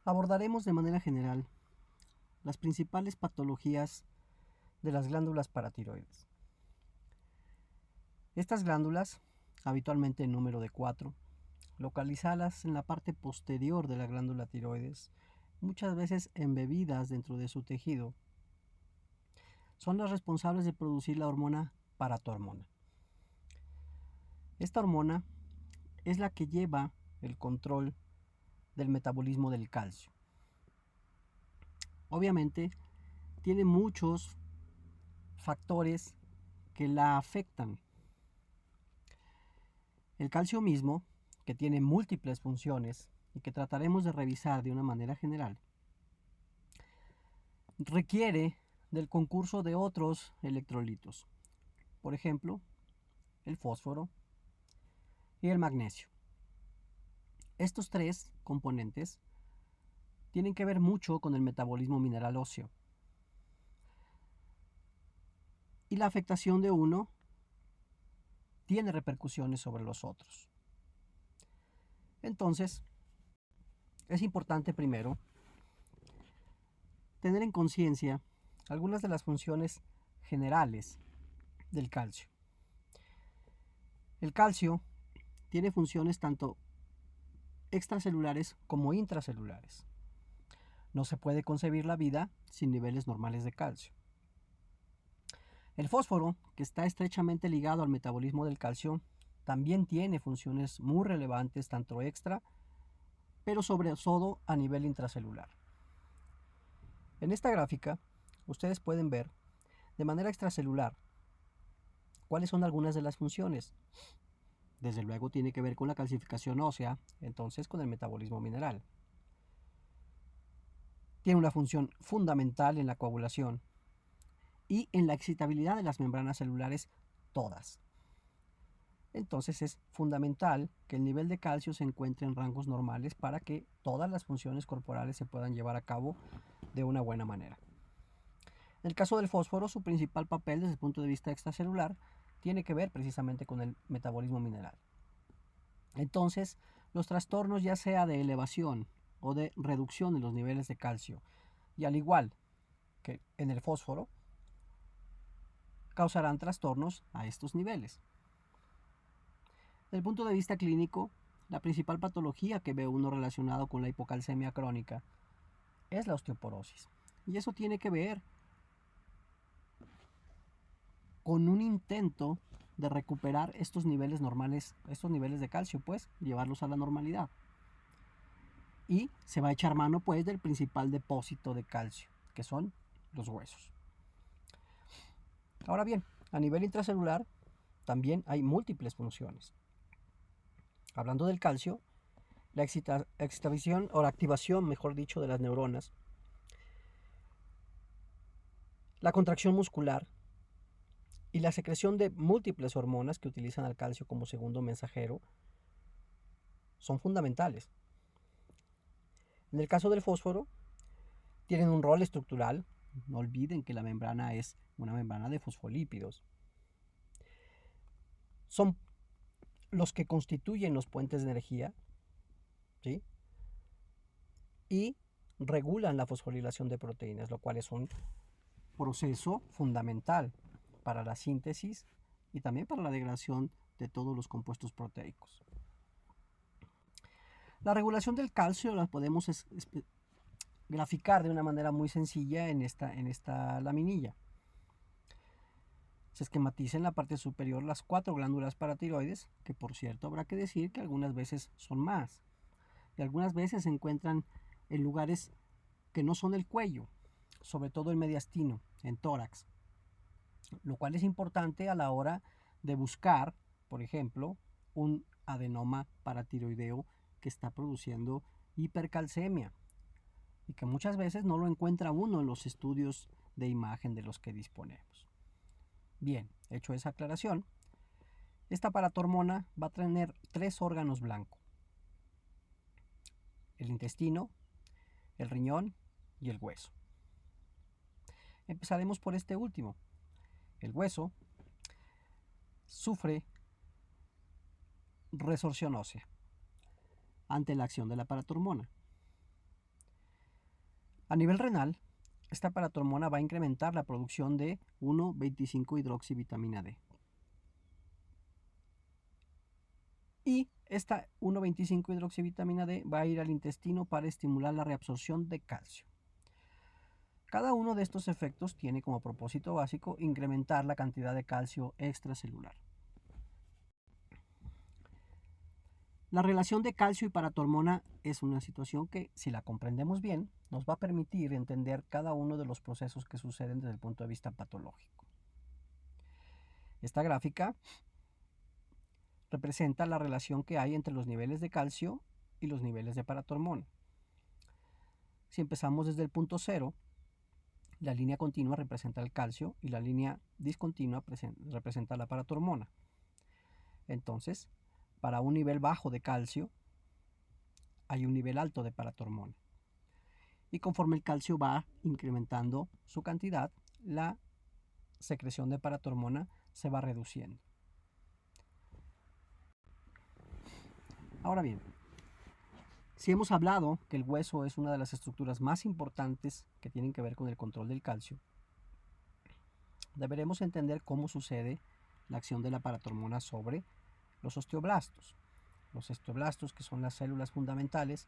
Abordaremos de manera general las principales patologías de las glándulas paratiroides. Estas glándulas, habitualmente en número de 4, localizadas en la parte posterior de la glándula tiroides, muchas veces embebidas dentro de su tejido, son las responsables de producir la hormona paratormona. Esta hormona es la que lleva el control del metabolismo del calcio. Obviamente, tiene muchos factores que la afectan. El calcio mismo, que tiene múltiples funciones y que trataremos de revisar de una manera general, requiere del concurso de otros electrolitos, por ejemplo, el fósforo y el magnesio. Estos tres componentes tienen que ver mucho con el metabolismo mineral óseo. Y la afectación de uno tiene repercusiones sobre los otros. Entonces, es importante primero tener en conciencia algunas de las funciones generales del calcio. El calcio tiene funciones tanto extracelulares como intracelulares. No se puede concebir la vida sin niveles normales de calcio. El fósforo, que está estrechamente ligado al metabolismo del calcio, también tiene funciones muy relevantes tanto extra, pero sobre todo a nivel intracelular. En esta gráfica, ustedes pueden ver de manera extracelular cuáles son algunas de las funciones. Desde luego tiene que ver con la calcificación ósea, entonces con el metabolismo mineral. Tiene una función fundamental en la coagulación y en la excitabilidad de las membranas celulares todas. Entonces es fundamental que el nivel de calcio se encuentre en rangos normales para que todas las funciones corporales se puedan llevar a cabo de una buena manera. En el caso del fósforo, su principal papel desde el punto de vista extracelular tiene que ver precisamente con el metabolismo mineral. Entonces, los trastornos ya sea de elevación o de reducción de los niveles de calcio, y al igual que en el fósforo, causarán trastornos a estos niveles. Desde el punto de vista clínico, la principal patología que ve uno relacionado con la hipocalcemia crónica es la osteoporosis. Y eso tiene que ver con un intento de recuperar estos niveles normales, estos niveles de calcio, pues, llevarlos a la normalidad. Y se va a echar mano, pues, del principal depósito de calcio, que son los huesos. Ahora bien, a nivel intracelular también hay múltiples funciones. Hablando del calcio, la excitación o la activación, mejor dicho, de las neuronas, la contracción muscular y la secreción de múltiples hormonas que utilizan al calcio como segundo mensajero son fundamentales. En el caso del fósforo, tienen un rol estructural. No olviden que la membrana es una membrana de fosfolípidos. Son los que constituyen los puentes de energía, ¿sí? Y regulan la fosforilación de proteínas, lo cual es un proceso fundamental para la síntesis y también para la degradación de todos los compuestos proteicos. La regulación del calcio la podemos graficar de una manera muy sencilla en esta laminilla. Se esquematiza en la parte superior las 4 glándulas paratiroides, que por cierto habrá que decir que algunas veces son más, y algunas veces se encuentran en lugares que no son el cuello, sobre todo el mediastino, en tórax, lo cual es importante a la hora de buscar, por ejemplo, un adenoma paratiroideo que está produciendo hipercalcemia y que muchas veces no lo encuentra uno en los estudios de imagen de los que disponemos. Bien, hecho esa aclaración, esta paratormona va a tener 3 órganos blancos: el intestino, el riñón y el hueso. Empezaremos por este último. El hueso sufre resorción ósea ante la acción de la paratormona. A nivel renal, esta paratormona va a incrementar la producción de 1,25-hidroxivitamina D. Y esta 1,25-hidroxivitamina D va a ir al intestino para estimular la reabsorción de calcio. Cada uno de estos efectos tiene como propósito básico incrementar la cantidad de calcio extracelular. La relación de calcio y paratormona es una situación que, si la comprendemos bien, nos va a permitir entender cada uno de los procesos que suceden desde el punto de vista patológico. Esta gráfica representa la relación que hay entre los niveles de calcio y los niveles de paratormona. Si empezamos desde el punto cero, la línea continua representa el calcio y la línea discontinua representa la paratormona. Entonces, para un nivel bajo de calcio, hay un nivel alto de paratormona. Y conforme el calcio va incrementando su cantidad, la secreción de paratormona se va reduciendo. Ahora bien, si hemos hablado que el hueso es una de las estructuras más importantes que tienen que ver con el control del calcio, deberemos entender cómo sucede la acción de la paratormona sobre los osteoblastos. Los osteoblastos, que son las células fundamentales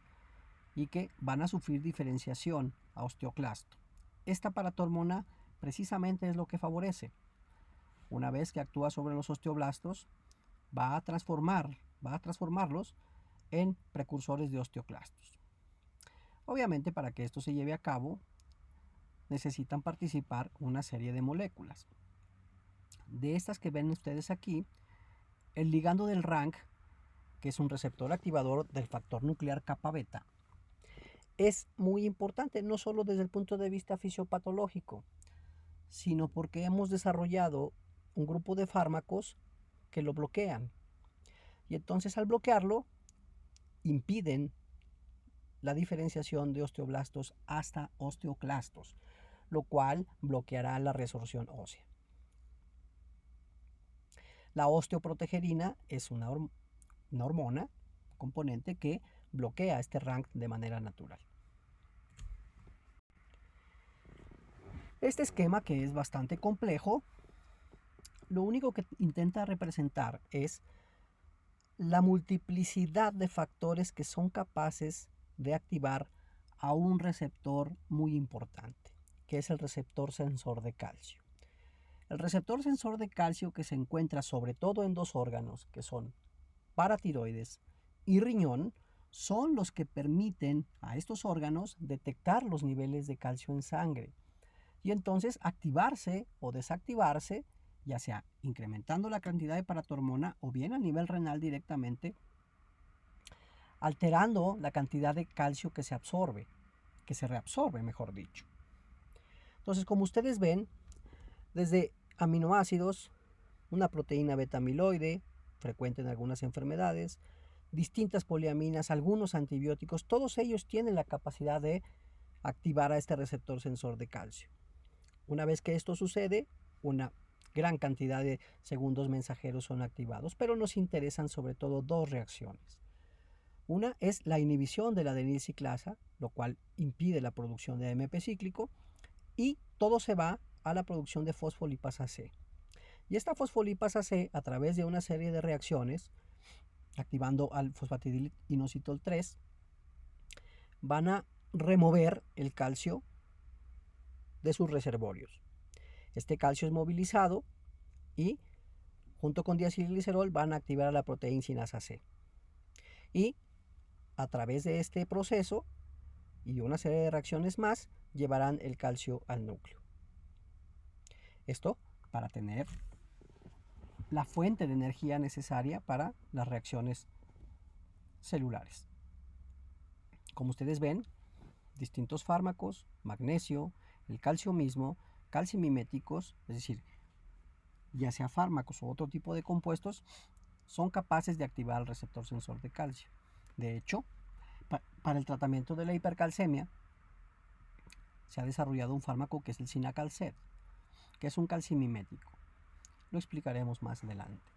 y que van a sufrir diferenciación a osteoclasto. Esta paratormona precisamente es lo que favorece. Una vez que actúa sobre los osteoblastos, va a transformarlos en precursores de osteoclastos. Obviamente, para que esto se lleve a cabo, necesitan participar una serie de moléculas. De estas que ven ustedes aquí, el ligando del RANK, que es un receptor activador del factor nuclear kappa beta, es muy importante, no solo desde el punto de vista fisiopatológico, sino porque hemos desarrollado un grupo de fármacos que lo bloquean. Y entonces, al bloquearlo, impiden la diferenciación de osteoblastos hasta osteoclastos, lo cual bloqueará la resorción ósea. La osteoprotegerina es una hormona, componente que bloquea este RANK de manera natural. Este esquema, que es bastante complejo, lo único que intenta representar es la multiplicidad de factores que son capaces de activar a un receptor muy importante, que es el receptor sensor de calcio. El receptor sensor de calcio, que se encuentra sobre todo en dos órganos, que son paratiroides y riñón, son los que permiten a estos órganos detectar los niveles de calcio en sangre y entonces activarse o desactivarse, ya sea incrementando la cantidad de paratormona o bien a nivel renal directamente, alterando la cantidad de calcio que se absorbe, que se reabsorbe, mejor dicho. Entonces, como ustedes ven, desde aminoácidos, una proteína beta amiloide, frecuente en algunas enfermedades, distintas poliaminas, algunos antibióticos, todos ellos tienen la capacidad de activar a este receptor sensor de calcio. Una vez que esto sucede, una gran cantidad de segundos mensajeros son activados, pero nos interesan sobre todo dos reacciones. Una es la inhibición de la adenilciclasa, lo cual impide la producción de AMP cíclico, y todo se va a la producción de fosfolipasa C. Y esta fosfolipasa C, a través de una serie de reacciones, activando al fosfatidilinositol 3, van a remover el calcio de sus reservorios. Este calcio es movilizado y junto con diacilglicerol van a activar a la proteína sinasa C. Y a través de este proceso y una serie de reacciones más, llevarán el calcio al núcleo. Esto para tener la fuente de energía necesaria para las reacciones celulares. Como ustedes ven, distintos fármacos, magnesio, el calcio mismo, calcimiméticos, es decir, ya sea fármacos o otro tipo de compuestos, son capaces de activar el receptor sensor de calcio. De hecho, para el tratamiento de la hipercalcemia, se ha desarrollado un fármaco que es el Cinacalcet, que es un calcimimético. Lo explicaremos más adelante.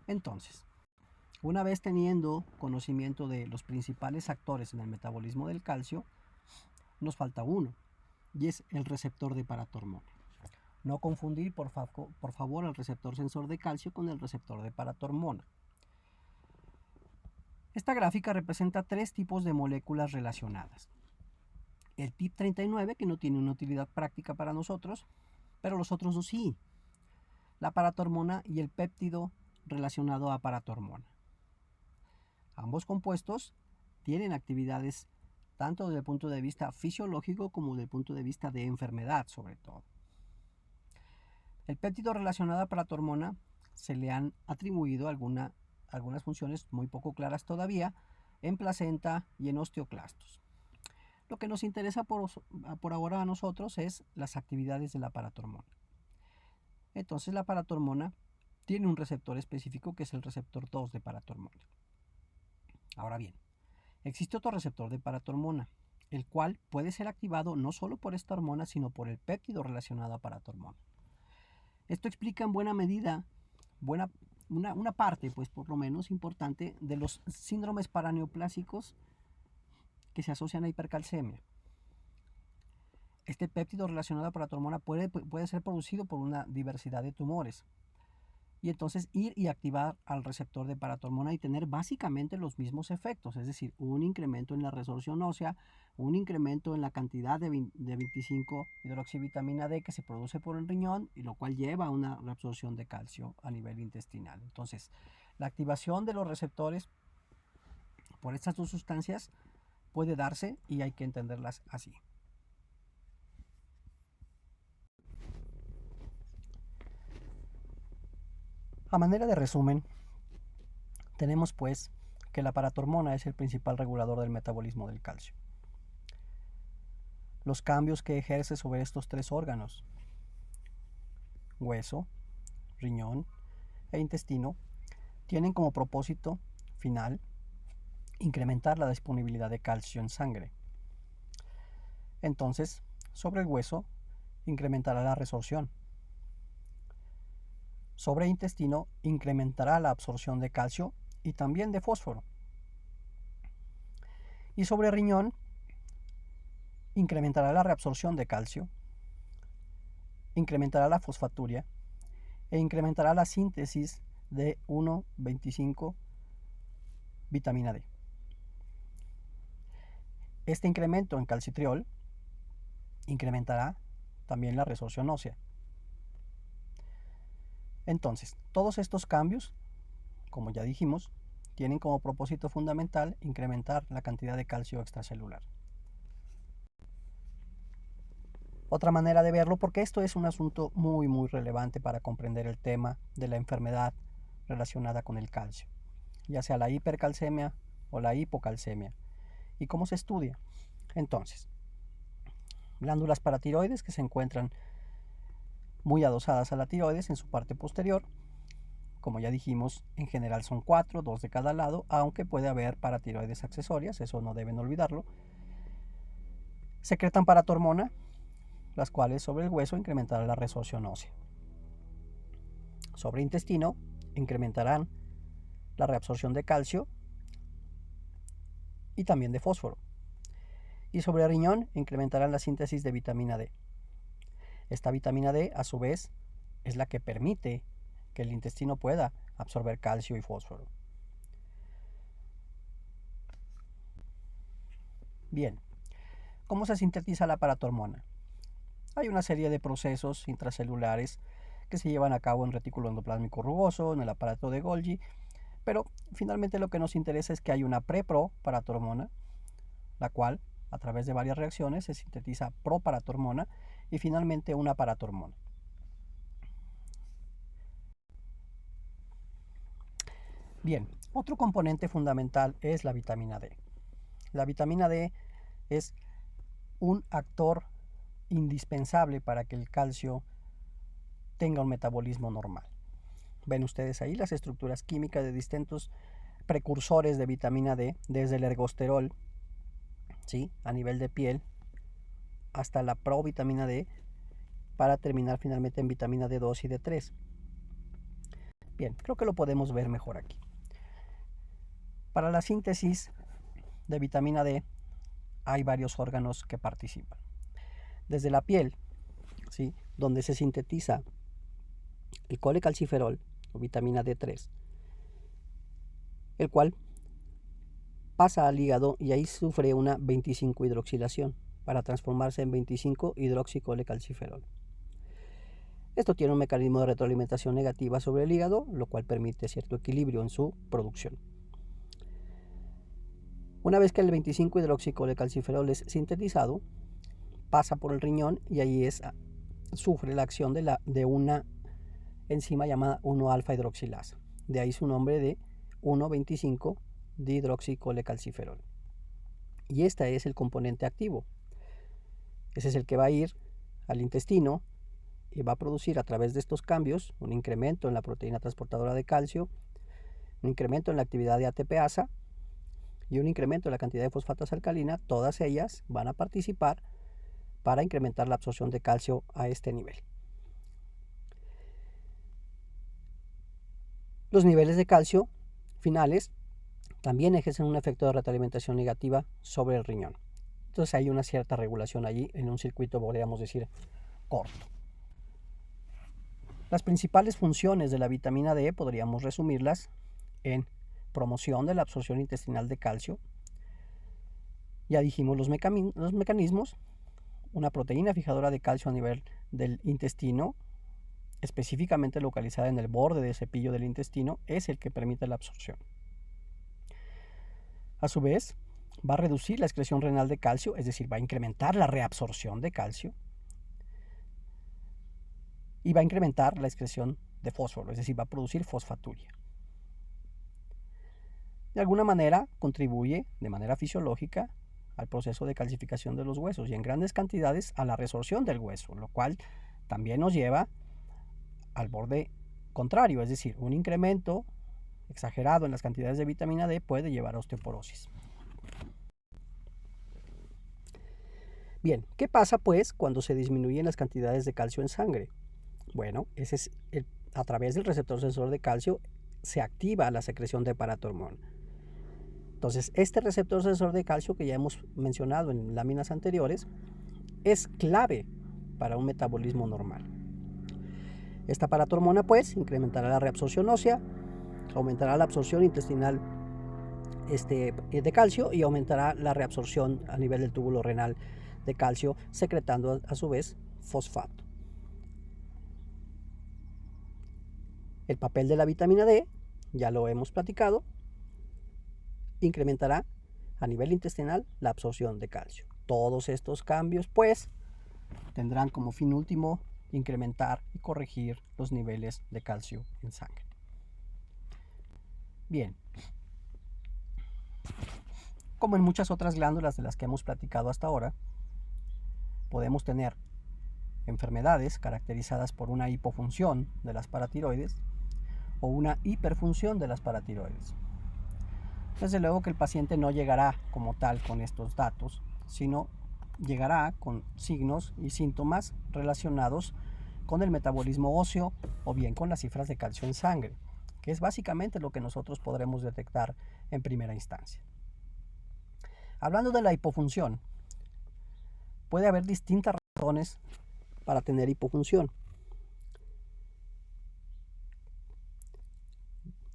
Entonces, una vez teniendo conocimiento de los principales actores en el metabolismo del calcio, nos falta uno, y es el receptor de paratormona. No confundir, por favor, el receptor sensor de calcio con el receptor de paratormona. Esta gráfica representa tres tipos de moléculas relacionadas. El TIP39, que no tiene una utilidad práctica para nosotros, pero los otros dos sí. La paratormona y el péptido relacionado a paratormona. Ambos compuestos tienen actividades tanto desde el punto de vista fisiológico como desde el punto de vista de enfermedad, sobre todo. El péptido relacionado a paratormona se le han atribuido algunas funciones muy poco claras todavía en placenta y en osteoclastos. Lo que nos interesa por ahora a nosotros es las actividades de la paratormona. Entonces la paratormona tiene un receptor específico que es el receptor 2 de paratormona. Ahora bien, existe otro receptor de paratormona, el cual puede ser activado no solo por esta hormona, sino por el péptido relacionado a paratormona. Esto explica en buena medida, una parte, pues por lo menos importante, de los síndromes paraneoplásicos que se asocian a hipercalcemia. Este péptido relacionado a paratormona puede ser producido por una diversidad de tumores. Y entonces ir y activar al receptor de paratormona y tener básicamente los mismos efectos, es decir, un incremento en la resorción ósea, un incremento en la cantidad de 25-hidroxivitamina D que se produce por el riñón, y lo cual lleva a una reabsorción de calcio a nivel intestinal. Entonces, la activación de los receptores por estas dos sustancias puede darse y hay que entenderlas así. A manera de resumen, tenemos pues que la paratormona es el principal regulador del metabolismo del calcio. Los cambios que ejerce sobre estos tres órganos, hueso, riñón e intestino, tienen como propósito final incrementar la disponibilidad de calcio en sangre. Entonces, sobre el hueso, incrementará la resorción. Sobre intestino, incrementará la absorción de calcio y también de fósforo. Y sobre riñón, incrementará la reabsorción de calcio, incrementará la fosfaturia e incrementará la síntesis de 1,25 vitamina D. Este incremento en calcitriol incrementará también la resorción ósea. Entonces, todos estos cambios, como ya dijimos, tienen como propósito fundamental incrementar la cantidad de calcio extracelular. Otra manera de verlo, porque esto es un asunto muy relevante para comprender el tema de la enfermedad relacionada con el calcio, ya sea la hipercalcemia o la hipocalcemia. ¿Y cómo se estudia? Entonces, glándulas paratiroides que se encuentran muy adosadas a la tiroides en su parte posterior. Como ya dijimos, en general son 4, 2 de cada lado, aunque puede haber paratiroides accesorias, eso no deben olvidarlo. Secretan paratormona, las cuales sobre el hueso incrementarán la resorción ósea. Sobre intestino incrementarán la reabsorción de calcio y también de fósforo. Y sobre el riñón incrementarán la síntesis de vitamina D. Esta vitamina D, a su vez, es la que permite que el intestino pueda absorber calcio y fósforo. Bien, ¿cómo se sintetiza la paratormona? Hay una serie de procesos intracelulares que se llevan a cabo en retículo endoplásmico rugoso, en el aparato de Golgi, pero finalmente lo que nos interesa es que hay una prepro-paratormona, la cual, a través de varias reacciones, se sintetiza proparatormona y finalmente una paratormona. Bien, otro componente fundamental es la vitamina D. La vitamina D es un actor indispensable para que el calcio tenga un metabolismo normal. Ven ustedes ahí las estructuras químicas de distintos precursores de vitamina D, desde el ergosterol, ¿sí?, a nivel de piel, hasta la provitamina D, para terminar finalmente en vitamina D2 y D3. Bien, creo que lo podemos ver mejor aquí. Para la síntesis de vitamina D hay varios órganos que participan. Desde la piel, ¿sí?, donde se sintetiza el colecalciferol o vitamina D3, el cual pasa al hígado y ahí sufre una 25-hidroxilación para transformarse en 25-hidroxicolecalciferol. Esto tiene un mecanismo de retroalimentación negativa sobre el hígado, lo cual permite cierto equilibrio en su producción. Una vez que el 25-hidroxicolecalciferol es sintetizado, pasa por el riñón y ahí sufre la acción de una enzima llamada 1-alfa hidroxilasa. De ahí su nombre de 1,25-dihidroxicolecalciferol. Y este es el componente activo. Ese es el que va a ir al intestino y va a producir a través de estos cambios un incremento en la proteína transportadora de calcio, un incremento en la actividad de ATPasa y un incremento en la cantidad de fosfatas alcalina. Todas ellas van a participar para incrementar la absorción de calcio a este nivel. Los niveles de calcio finales también ejercen un efecto de retroalimentación negativa sobre el riñón. Entonces hay una cierta regulación allí en un circuito, podríamos decir, corto. Las principales funciones de la vitamina D podríamos resumirlas en promoción de la absorción intestinal de calcio. Ya dijimos los mecanismos. Una proteína fijadora de calcio a nivel del intestino, específicamente localizada en el borde del cepillo del intestino, es el que permite la absorción. A su vez, va a reducir la excreción renal de calcio, es decir, va a incrementar la reabsorción de calcio y va a incrementar la excreción de fósforo, es decir, va a producir fosfaturia. De alguna manera contribuye de manera fisiológica al proceso de calcificación de los huesos y en grandes cantidades a la resorción del hueso, lo cual también nos lleva al borde contrario, es decir, un incremento exagerado en las cantidades de vitamina D puede llevar a osteoporosis. Bien, ¿qué pasa pues cuando se disminuyen las cantidades de calcio en sangre? Bueno, a través del receptor sensor de calcio se activa la secreción de paratormona. Entonces, este receptor sensor de calcio que ya hemos mencionado en láminas anteriores es clave para un metabolismo normal. Esta paratormona pues incrementará la reabsorción ósea, aumentará la absorción intestinal de calcio y aumentará la reabsorción a nivel del túbulo renal de calcio, secretando a su vez fosfato. El papel de la vitamina D, ya lo hemos platicado, incrementará a nivel intestinal la absorción de calcio. Todos estos cambios pues tendrán como fin último incrementar y corregir los niveles de calcio en sangre. Bien, como en muchas otras glándulas de las que hemos platicado hasta ahora, podemos tener enfermedades caracterizadas por una hipofunción de las paratiroides o una hiperfunción de las paratiroides. Desde luego que el paciente no llegará como tal con estos datos, sino llegará con signos y síntomas relacionados con el metabolismo óseo o bien con las cifras de calcio en sangre, que es básicamente lo que nosotros podremos detectar en primera instancia. Hablando de la hipofunción, puede haber distintas razones para tener hipofunción.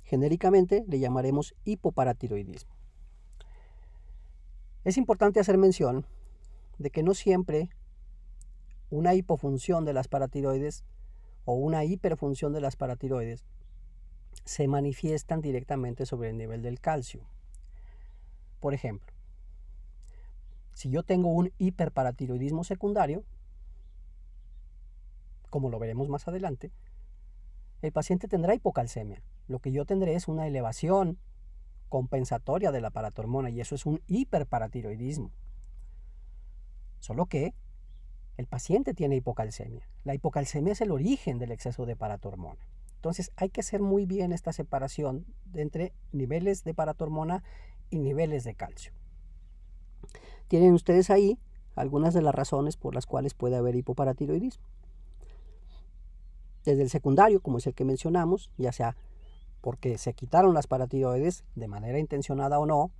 Genéricamente le llamaremos hipoparatiroidismo. Es importante hacer mención de que no siempre una hipofunción de las paratiroides o una hiperfunción de las paratiroides se manifiestan directamente sobre el nivel del calcio. Por ejemplo, si yo tengo un hiperparatiroidismo secundario, como lo veremos más adelante, el paciente tendrá hipocalcemia. Lo que yo tendré es una elevación compensatoria de la paratormona y eso es un hiperparatiroidismo. Solo que el paciente tiene hipocalcemia. La hipocalcemia es el origen del exceso de paratormona. Entonces hay que hacer muy bien esta separación entre niveles de paratormona y niveles de calcio. Tienen ustedes ahí algunas de las razones por las cuales puede haber hipoparatiroidismo. Desde el secundario, como es el que mencionamos, ya sea porque se quitaron las paratiroides de manera intencionada o no,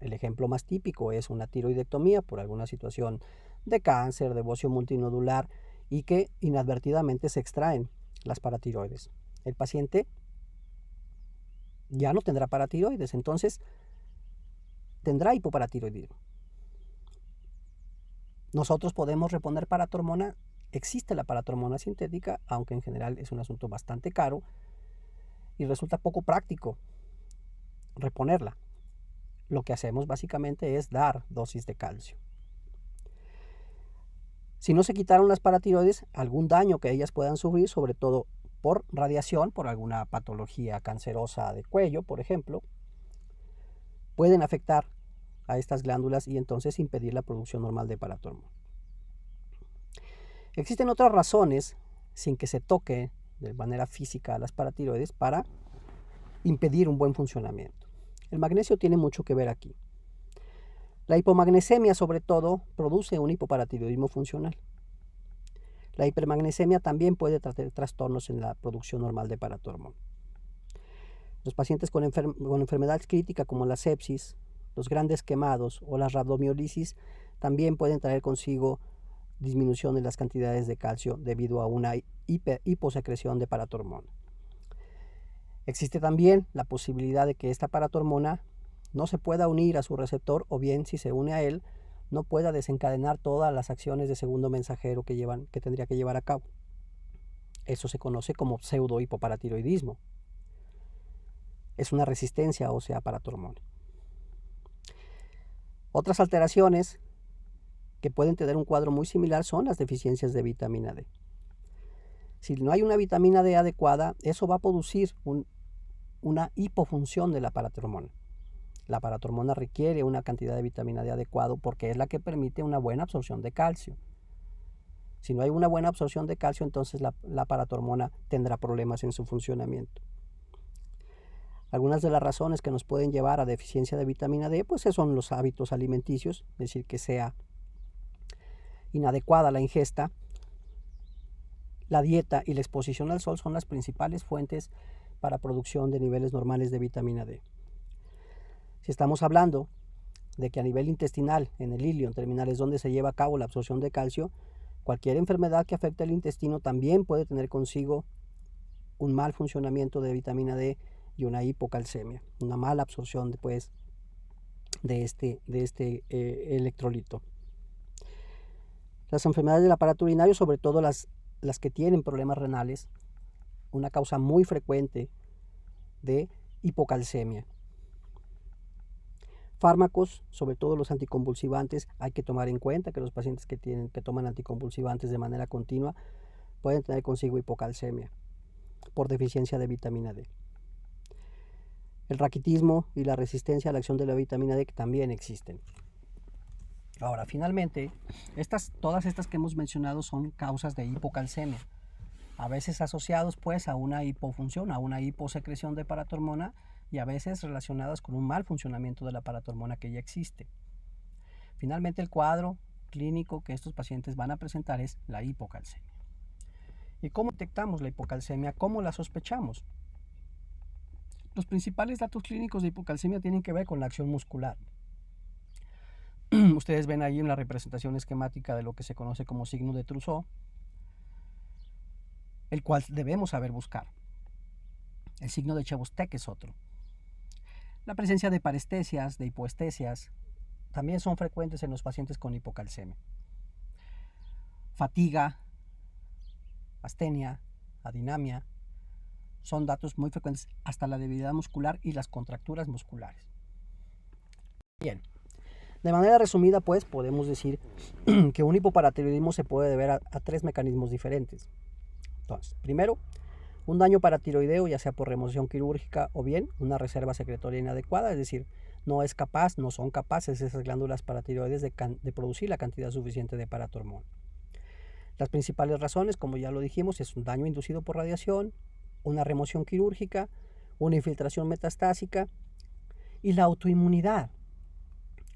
El ejemplo más típico es una tiroidectomía por alguna situación de cáncer, de bocio multinodular y que inadvertidamente se extraen las paratiroides. El paciente ya no tendrá paratiroides, entonces tendrá hipoparatiroidismo. Nosotros podemos reponer paratormona. Existe la paratormona sintética, aunque en general es un asunto bastante caro y resulta poco práctico reponerla. Lo que hacemos básicamente es dar dosis de calcio. Si no se quitaron las paratiroides, algún daño que ellas puedan sufrir, sobre todo por radiación, por alguna patología cancerosa de cuello, por ejemplo, pueden afectar a estas glándulas y entonces impedir la producción normal de paratormona. Existen otras razones, sin que se toque de manera física a las paratiroides, para impedir un buen funcionamiento. El magnesio tiene mucho que ver aquí. La hipomagnesemia, sobre todo, produce un hipoparatiroidismo funcional. La hipermagnesemia también puede traer trastornos en la producción normal de paratormona. Los pacientes con enfermedad crítica como la sepsis, los grandes quemados o la rabdomiolisis también pueden traer consigo disminución en las cantidades de calcio debido a una hiposecreción de paratormona. Existe también la posibilidad de que esta paratormona no se pueda unir a su receptor, o bien si se une a él, no pueda desencadenar todas las acciones de segundo mensajero que tendría que llevar a cabo. Eso se conoce como pseudohipoparatiroidismo. Es una resistencia ósea a paratormona. Otras alteraciones que pueden tener un cuadro muy similar son las deficiencias de vitamina D. Si no hay una vitamina D adecuada, eso va a producir una hipofunción de la paratormona. La paratormona requiere una cantidad de vitamina D adecuado porque es la que permite una buena absorción de calcio. Si no hay una buena absorción de calcio, entonces la paratormona tendrá problemas en su funcionamiento. Algunas de las razones que nos pueden llevar a deficiencia de vitamina D, pues son los hábitos alimenticios, es decir, que sea inadecuada la ingesta. La dieta y la exposición al sol son las principales fuentes para producción de niveles normales de vitamina D. Si estamos hablando de que a nivel intestinal, en el ilion terminal es donde se lleva a cabo la absorción de calcio, cualquier enfermedad que afecte al intestino también puede tener consigo un mal funcionamiento de vitamina D y una hipocalcemia, una mala absorción después de este electrolito. Las enfermedades del aparato urinario, sobre todo las que tienen problemas renales, una causa muy frecuente de hipocalcemia. Fármacos, sobre todo los anticonvulsivantes, hay que tomar en cuenta que los pacientes que toman anticonvulsivantes de manera continua pueden tener consigo hipocalcemia por deficiencia de vitamina D. El raquitismo y la resistencia a la acción de la vitamina D que también existen. Ahora, finalmente, todas estas que hemos mencionado son causas de hipocalcemia, a veces asociados pues a una hipofunción, a una hiposecreción de paratormona y a veces relacionadas con un mal funcionamiento de la paratormona que ya existe. Finalmente, el cuadro clínico que estos pacientes van a presentar es la hipocalcemia. ¿Y cómo detectamos la hipocalcemia? ¿Cómo la sospechamos? Los principales datos clínicos de hipocalcemia tienen que ver con la acción muscular. Ustedes ven ahí en la representación esquemática de lo que se conoce como signo de Trousseau, el cual debemos saber buscar. El signo de Chebostek es otro. La presencia de parestesias, de hipoestesias, también son frecuentes en los pacientes con hipocalcemia. Fatiga, astenia, adinamia, son datos muy frecuentes, hasta la debilidad muscular y las contracturas musculares. Bien, de manera resumida, pues, podemos decir que un hipoparatiroidismo se puede deber a tres mecanismos diferentes. Entonces, primero, un daño paratiroideo, ya sea por remoción quirúrgica o bien una reserva secretoria inadecuada, es decir, no son capaces esas glándulas paratiroides de producir la cantidad suficiente de paratormona. Las principales razones, como ya lo dijimos, es un daño inducido por radiación, una remoción quirúrgica, una infiltración metastásica y la autoinmunidad,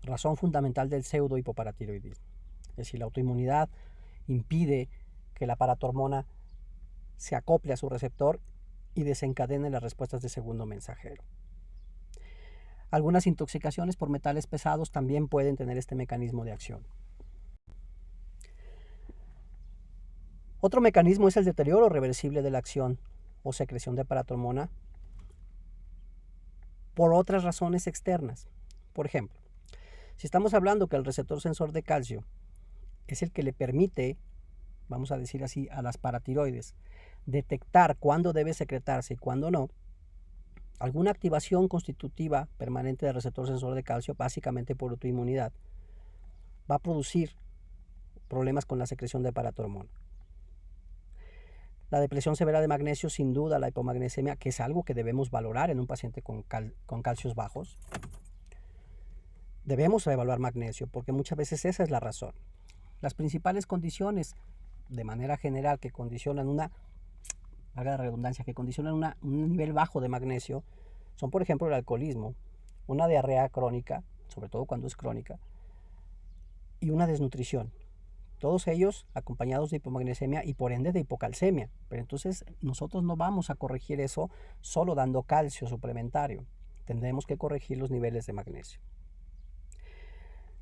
razón fundamental del pseudohipoparatiroidismo. Es decir, la autoinmunidad impide que la paratormona se acople a su receptor y desencadene las respuestas de segundo mensajero. Algunas intoxicaciones por metales pesados también pueden tener este mecanismo de acción. Otro mecanismo es el deterioro reversible de la acción o secreción de paratormona por otras razones externas. Por ejemplo, si estamos hablando que el receptor sensor de calcio es el que le permite, vamos a decir así, a las paratiroides detectar cuándo debe secretarse y cuándo no, alguna activación constitutiva permanente del receptor sensor de calcio, básicamente por autoinmunidad, va a producir problemas con la secreción de paratormona. La depresión severa de magnesio, sin duda, la hipomagnesemia, que es algo que debemos valorar en un paciente con calcios bajos. Debemos evaluar magnesio porque muchas veces esa es la razón. Las principales condiciones, de manera general, que condicionan valga la redundancia, que condicionan un nivel bajo de magnesio, son, por ejemplo, el alcoholismo, una diarrea crónica, sobre todo cuando es crónica, y una desnutrición. Todos ellos acompañados de hipomagnesemia y por ende de hipocalcemia. Pero entonces nosotros no vamos a corregir eso solo dando calcio suplementario. Tendremos que corregir los niveles de magnesio.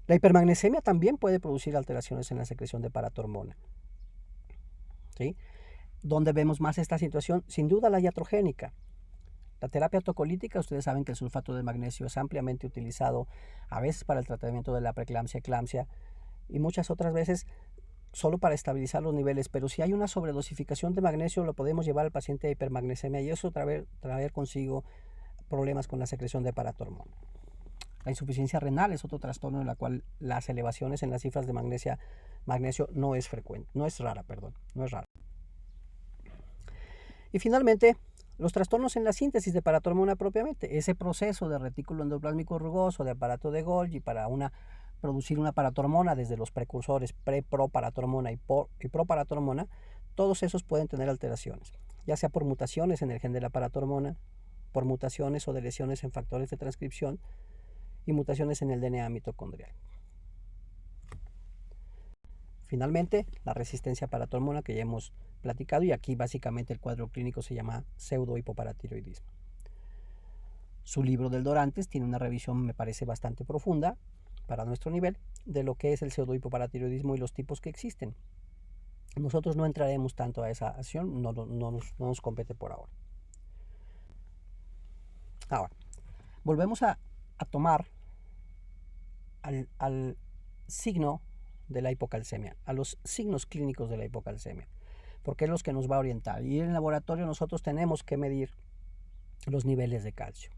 La hipermagnesemia también puede producir alteraciones en la secreción de paratormona. ¿Sí? ¿Dónde vemos más esta situación? Sin duda la iatrogénica. La terapia autocolítica, ustedes saben que el sulfato de magnesio es ampliamente utilizado a veces para el tratamiento de la preeclampsia, eclampsia y muchas otras veces solo para estabilizar los niveles, pero si hay una sobredosificación de magnesio lo podemos llevar al paciente a hipermagnesemia y eso traer consigo problemas con la secreción de paratormona. La insuficiencia renal es otro trastorno en la cual las elevaciones en las cifras de magnesio no es rara. Y finalmente, los trastornos en la síntesis de paratormona propiamente, ese proceso de retículo endoplásmico rugoso, de aparato de Golgi para producir una paratormona desde los precursores proparatormona y proparatormona, todos esos pueden tener alteraciones, ya sea por mutaciones en el gen de la paratormona, por mutaciones o deleciones en factores de transcripción y mutaciones en el DNA mitocondrial. Finalmente, la resistencia a paratormona que ya hemos platicado y aquí básicamente el cuadro clínico se llama pseudohipoparatiroidismo. Su libro del Dorantes tiene una revisión, me parece, bastante profunda para nuestro nivel de lo que es el pseudohipoparatiroidismo y los tipos que existen. Nosotros no entraremos tanto a esa acción, no nos compete por ahora. Ahora, volvemos a tomar al signo de la hipocalcemia, a los signos clínicos de la hipocalcemia, porque es los que nos va a orientar. Y en el laboratorio nosotros tenemos que medir los niveles de calcio.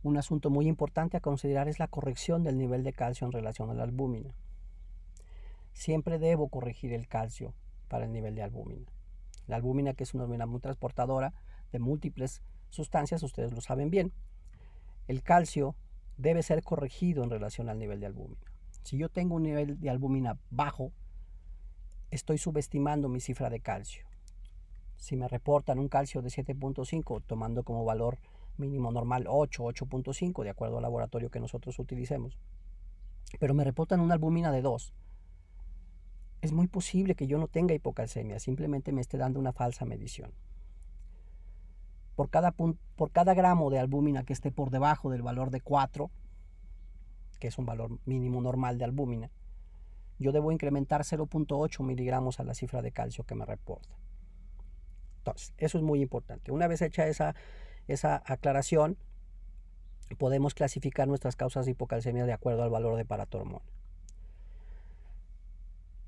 Un asunto muy importante a considerar es la corrección del nivel de calcio en relación a la albúmina. Siempre debo corregir el calcio para el nivel de albúmina. La albúmina, que es una hormona muy transportadora de múltiples sustancias, ustedes lo saben bien. El calcio debe ser corregido en relación al nivel de albúmina. Si yo tengo un nivel de albúmina bajo, estoy subestimando mi cifra de calcio. Si me reportan un calcio de 7.5, tomando como valor mínimo normal 8.5, de acuerdo al laboratorio que nosotros utilicemos, pero me reportan una albúmina de 2, es muy posible que yo no tenga hipocalcemia, simplemente me esté dando una falsa medición. Por cada gramo de albúmina que esté por debajo del valor de 4, que es un valor mínimo normal de albúmina, yo debo incrementar 0.8 miligramos a la cifra de calcio que me reporta. Entonces, eso es muy importante. Una vez hecha esa aclaración, podemos clasificar nuestras causas de hipocalcemia de acuerdo al valor de paratormona.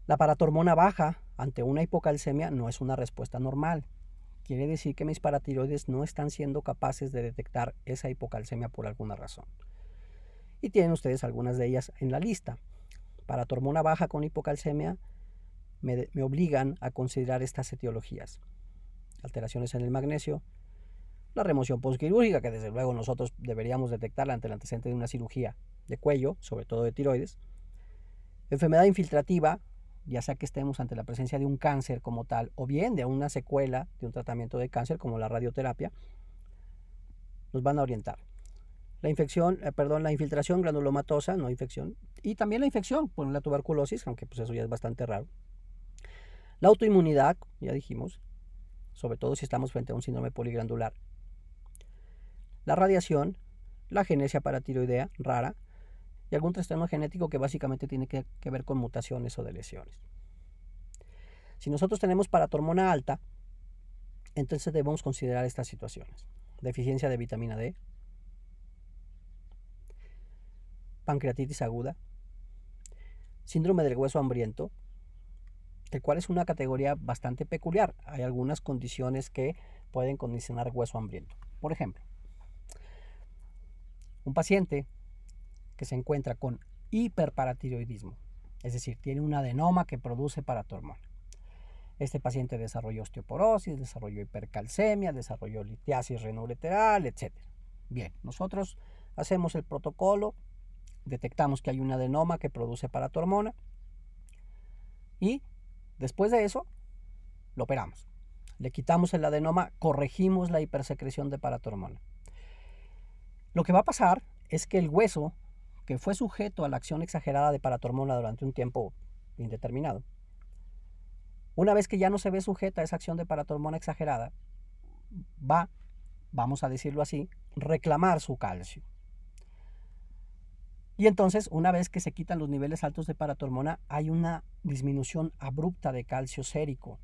La paratormona baja ante una hipocalcemia no es una respuesta normal. Quiere decir que mis paratiroides no están siendo capaces de detectar esa hipocalcemia por alguna razón. Y tienen ustedes algunas de ellas en la lista. Paratormona baja con hipocalcemia me obligan a considerar estas etiologías. Alteraciones en el magnesio, la remoción postquirúrgica, que desde luego nosotros deberíamos detectarla ante el antecedente de una cirugía de cuello, sobre todo de tiroides. Enfermedad infiltrativa, ya sea que estemos ante la presencia de un cáncer como tal, o bien de una secuela de un tratamiento de cáncer como la radioterapia, nos van a orientar. La infiltración granulomatosa, no infección, y también la infección por la tuberculosis, aunque pues eso ya es bastante raro. La autoinmunidad, ya dijimos, sobre todo si estamos frente a un síndrome poliglandular. La radiación, la agenesia paratiroidea rara y algún trastorno genético que básicamente tiene que ver con mutaciones o de lesiones. Si nosotros tenemos paratormona alta, entonces debemos considerar estas situaciones: deficiencia de vitamina D, pancreatitis aguda, síndrome del hueso hambriento, el cual es una categoría bastante peculiar. Hay algunas condiciones que pueden condicionar hueso hambriento. Por ejemplo, un paciente que se encuentra con hiperparatiroidismo, es decir, tiene un adenoma que produce paratormona. Este paciente desarrolló osteoporosis, desarrolló hipercalcemia, desarrolló litiasis renoureteral, etc. Bien, nosotros hacemos el protocolo, detectamos que hay un adenoma que produce paratormona y después de eso lo operamos. Le quitamos el adenoma, corregimos la hipersecreción de paratormona. Lo que va a pasar es que el hueso, que fue sujeto a la acción exagerada de paratormona durante un tiempo indeterminado, una vez que ya no se ve sujeta a esa acción de paratormona exagerada, va, vamos a decirlo así, reclamar su calcio. Y entonces, una vez que se quitan los niveles altos de paratormona, hay una disminución abrupta de calcio sérico,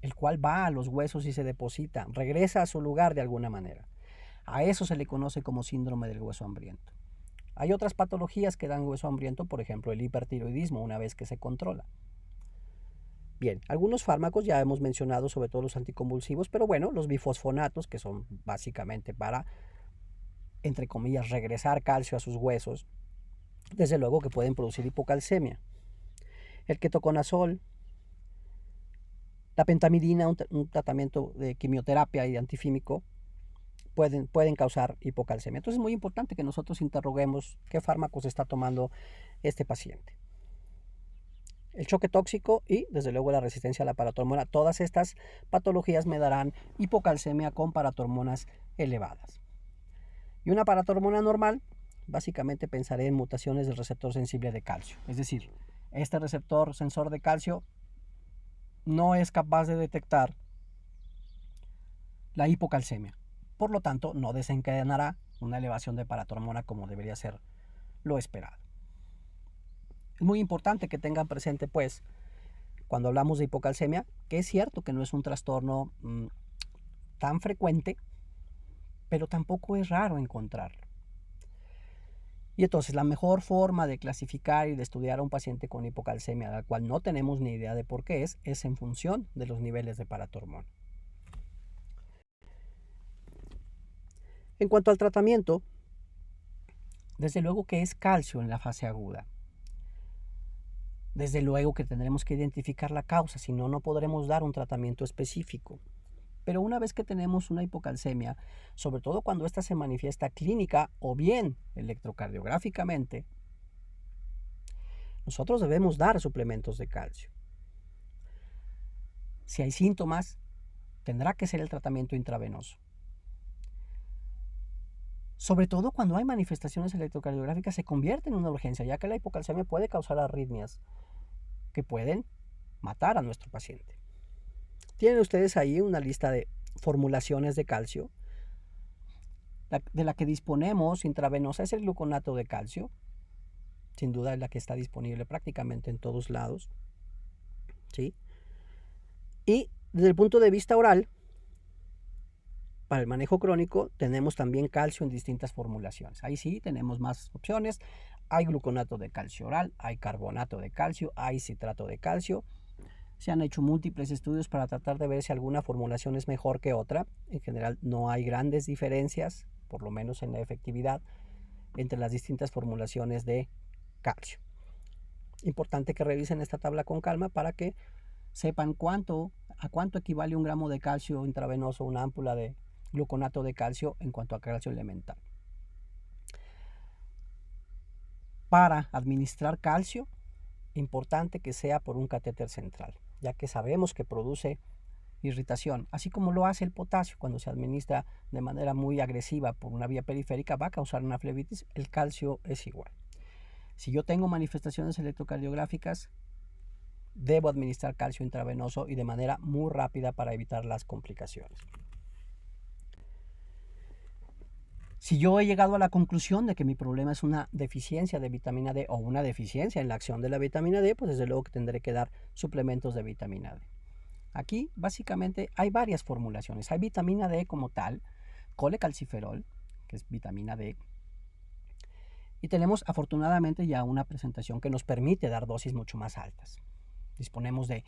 el cual va a los huesos y se deposita, regresa a su lugar de alguna manera. A eso se le conoce como síndrome del hueso hambriento. Hay otras patologías que dan hueso hambriento, por ejemplo el hipertiroidismo, una vez que se controla. Bien, algunos fármacos ya hemos mencionado, sobre todo los anticonvulsivos, pero bueno, los bifosfonatos, que son básicamente para, entre comillas, regresar calcio a sus huesos, desde luego que pueden producir hipocalcemia. El ketoconazol, la pentamidina, un tratamiento de quimioterapia y antifímico, pueden causar hipocalcemia. Entonces es muy importante que nosotros interroguemos qué fármacos está tomando este paciente. El choque tóxico y, desde luego, la resistencia a la paratormona. Todas estas patologías me darán hipocalcemia con paratormonas elevadas. Y una paratormona normal, básicamente pensaré en mutaciones del receptor sensible de calcio. Es decir, este receptor sensor de calcio no es capaz de detectar la hipocalcemia. Por lo tanto, no desencadenará una elevación de paratormona como debería ser lo esperado. Es muy importante que tengan presente, pues, cuando hablamos de hipocalcemia, que es cierto que no es un trastorno tan frecuente, pero tampoco es raro encontrarlo. Y entonces la mejor forma de clasificar y de estudiar a un paciente con hipocalcemia, la cual no tenemos ni idea de por qué es en función de los niveles de paratormona. En cuanto al tratamiento, desde luego que es calcio en la fase aguda. Desde luego que tendremos que identificar la causa, si no, no podremos dar un tratamiento específico. Pero una vez que tenemos una hipocalcemia, sobre todo cuando ésta se manifiesta clínica o bien electrocardiográficamente, nosotros debemos dar suplementos de calcio. Si hay síntomas, tendrá que ser el tratamiento intravenoso. Sobre todo cuando hay manifestaciones electrocardiográficas, se convierte en una urgencia, ya que la hipocalcemia puede causar arritmias que pueden matar a nuestro paciente. Tienen ustedes ahí una lista de formulaciones de calcio. De la que disponemos intravenosa es el gluconato de calcio. Sin duda es la que está disponible prácticamente en todos lados. ¿Sí? Y desde el punto de vista oral, para el manejo crónico, tenemos también calcio en distintas formulaciones. Ahí sí tenemos más opciones. Hay gluconato de calcio oral, hay carbonato de calcio, hay citrato de calcio. Se han hecho múltiples estudios para tratar de ver si alguna formulación es mejor que otra. En general no hay grandes diferencias, por lo menos en la efectividad, entre las distintas formulaciones de calcio. Importante que revisen esta tabla con calma para que sepan a cuánto equivale un gramo de calcio intravenoso, una ámpula de gluconato de calcio en cuanto a calcio elemental. Para administrar calcio, importante que sea por un catéter central, ya que sabemos que produce irritación, así como lo hace el potasio cuando se administra de manera muy agresiva por una vía periférica, va a causar una flebitis. El calcio es igual. Si yo tengo manifestaciones electrocardiográficas, debo administrar calcio intravenoso y de manera muy rápida para evitar las complicaciones. Si yo he llegado a la conclusión de que mi problema es una deficiencia de vitamina D o una deficiencia en la acción de la vitamina D, pues desde luego que tendré que dar suplementos de vitamina D. Aquí básicamente hay varias formulaciones. Hay vitamina D como tal, colecalciferol, que es vitamina D, y tenemos afortunadamente ya una presentación que nos permite dar dosis mucho más altas. Disponemos de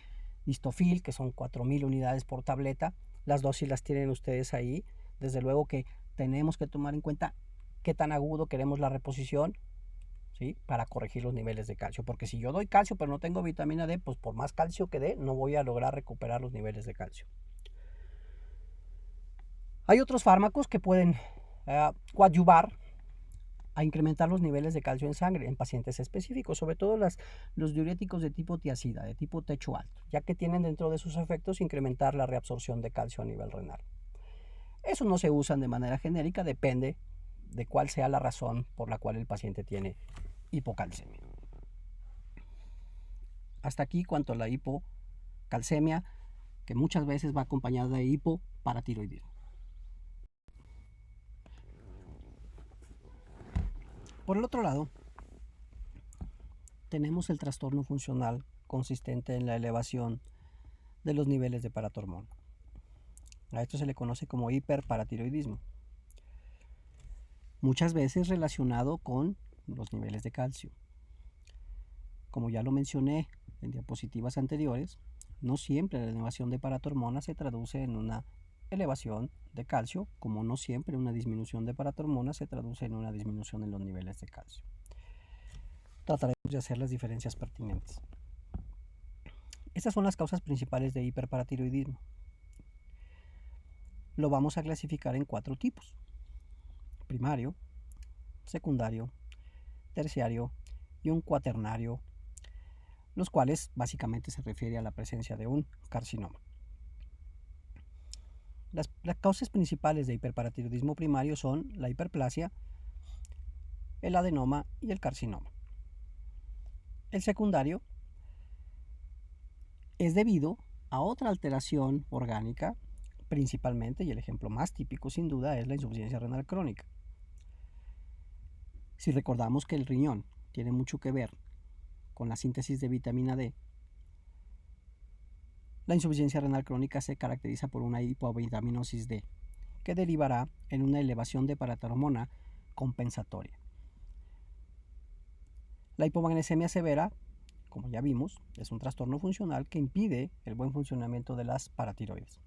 Histofil, que son 4000 unidades por tableta. Las dosis las tienen ustedes ahí. Desde luego que tenemos que tomar en cuenta qué tan agudo queremos la reposición, ¿sí? Para corregir los niveles de calcio. Porque si yo doy calcio pero no tengo vitamina D, pues por más calcio que dé, no voy a lograr recuperar los niveles de calcio. Hay otros fármacos que pueden coadyuvar a incrementar los niveles de calcio en sangre en pacientes específicos, sobre todo los diuréticos de tipo tiacida, de tipo techo alto, ya que tienen dentro de sus efectos incrementar la reabsorción de calcio a nivel renal. Esos no se usan de manera genérica, depende de cuál sea la razón por la cual el paciente tiene hipocalcemia. Hasta aquí cuanto a la hipocalcemia, que muchas veces va acompañada de hipoparatiroidismo. Por el otro lado, tenemos el trastorno funcional consistente en la elevación de los niveles de paratormona. A esto se le conoce como hiperparatiroidismo, muchas veces relacionado con los niveles de calcio. Como ya lo mencioné en diapositivas anteriores, no siempre la elevación de paratormona se traduce en una elevación de calcio, como no siempre una disminución de paratormona se traduce en una disminución en los niveles de calcio. Trataremos de hacer las diferencias pertinentes. Estas son las causas principales de hiperparatiroidismo. Lo vamos a clasificar en 4 tipos: primario, secundario, terciario y un cuaternario, los cuales básicamente se refiere a la presencia de un carcinoma. Las causas principales de hiperparatiroidismo primario son la hiperplasia, el adenoma y el carcinoma. El secundario es debido a otra alteración orgánica, principalmente, y el ejemplo más típico sin duda es la insuficiencia renal crónica. Si recordamos que el riñón tiene mucho que ver con la síntesis de vitamina D, la insuficiencia renal crónica se caracteriza por una hipovitaminosis D, que derivará en una elevación de paratormona compensatoria. La hipomagnesemia severa, como ya vimos, es un trastorno funcional que impide el buen funcionamiento de las paratiroides.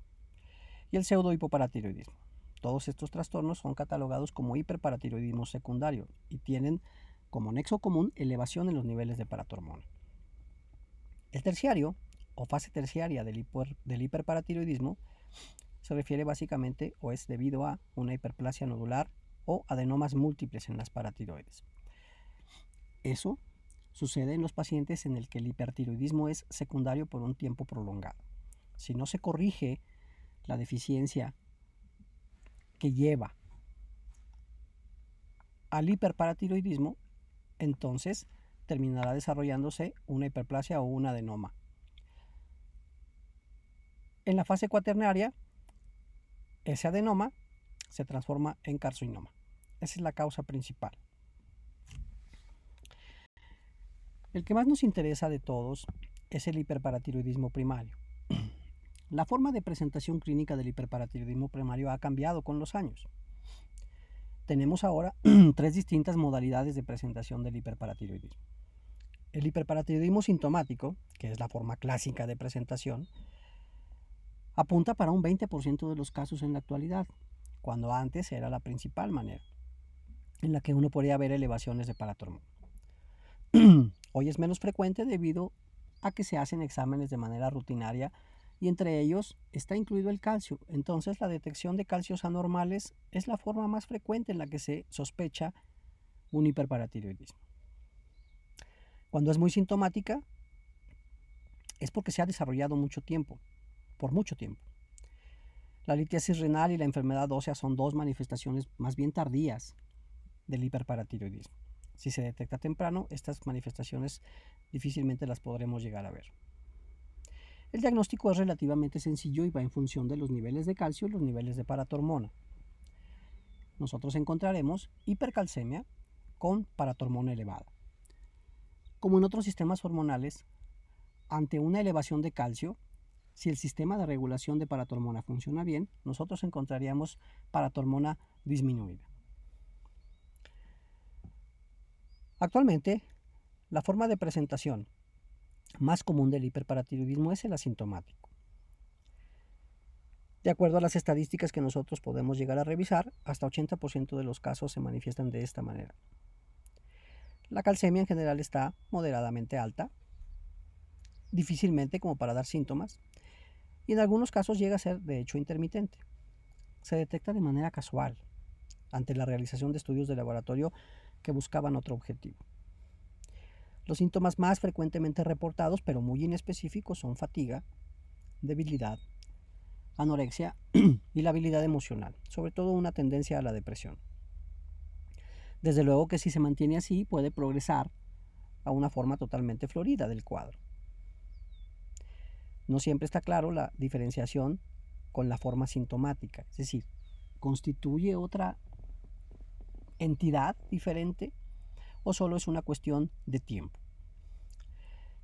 Y el pseudohipoparatiroidismo. Todos estos trastornos son catalogados como hiperparatiroidismo secundario y tienen como nexo común elevación en los niveles de paratormona. El terciario o fase terciaria del hiperparatiroidismo se refiere básicamente o es debido a una hiperplasia nodular o adenomas múltiples en las paratiroides. Eso sucede en los pacientes en el que el hipertiroidismo es secundario por un tiempo prolongado. Si no se corrige la deficiencia que lleva al hiperparatiroidismo, entonces terminará desarrollándose una hiperplasia o un adenoma. En la fase cuaternaria, ese adenoma se transforma en carcinoma. Esa es la causa principal. El que más nos interesa de todos es el hiperparatiroidismo primario. La forma de presentación clínica del hiperparatiroidismo primario ha cambiado con los años. Tenemos ahora 3 distintas modalidades de presentación del hiperparatiroidismo. El hiperparatiroidismo sintomático, que es la forma clásica de presentación, apunta para un 20% de los casos en la actualidad, cuando antes era la principal manera en la que uno podía ver elevaciones de paratormona. Hoy es menos frecuente debido a que se hacen exámenes de manera rutinaria y entre ellos está incluido el calcio. Entonces la detección de calcios anormales es la forma más frecuente en la que se sospecha un hiperparatiroidismo. Cuando es muy sintomática es porque se ha desarrollado por mucho tiempo. La litiasis renal y la enfermedad ósea son 2 manifestaciones más bien tardías del hiperparatiroidismo. Si se detecta temprano, estas manifestaciones difícilmente las podremos llegar a ver. El diagnóstico es relativamente sencillo y va en función de los niveles de calcio y los niveles de paratormona. nosotros encontraremos hipercalcemia con paratormona elevada. Como en otros sistemas hormonales, ante una elevación de calcio, si el sistema de regulación de paratormona funciona bien, nosotros encontraríamos paratormona disminuida. Actualmente, la forma de presentación más común del hiperparatiroidismo es el asintomático. De acuerdo a las estadísticas que nosotros podemos llegar a revisar, hasta 80% de los casos se manifiestan de esta manera. La calcemia en general está moderadamente alta, difícilmente como para dar síntomas, y en algunos casos llega a ser de hecho intermitente. Se detecta de manera casual ante la realización de estudios de laboratorio que buscaban otro objetivo. Los síntomas más frecuentemente reportados, pero muy inespecíficos, son fatiga, debilidad, anorexia y la habilidad emocional, sobre todo una tendencia a la depresión. Desde luego que si se mantiene así puede progresar a una forma totalmente florida del cuadro. No siempre está claro la diferenciación con la forma sintomática, es decir, ¿constituye otra entidad diferente o solo es una cuestión de tiempo?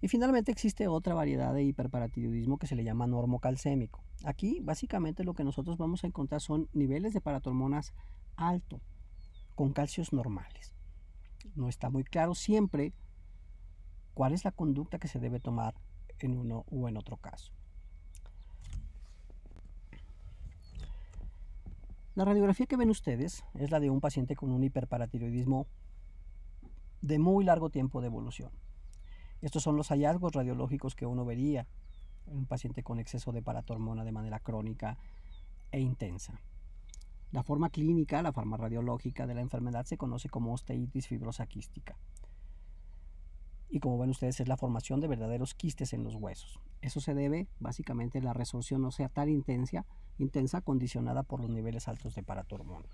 Y finalmente existe otra variedad de hiperparatiroidismo que se le llama normocalcémico. Aquí básicamente lo que nosotros vamos a encontrar son niveles de paratormonas altos con calcios normales. No está muy claro siempre cuál es la conducta que se debe tomar en uno o en otro caso. La radiografía que ven ustedes es la de un paciente con un hiperparatiroidismo de muy largo tiempo de evolución. Estos son los hallazgos radiológicos que uno vería en un paciente con exceso de paratormona de manera crónica e intensa. La forma clínica, la forma radiológica de la enfermedad se conoce como osteitis fibrosa quística. Y como ven ustedes es la formación de verdaderos quistes en los huesos. Eso se debe básicamente a la resorción ósea tan intensa condicionada por los niveles altos de paratormona.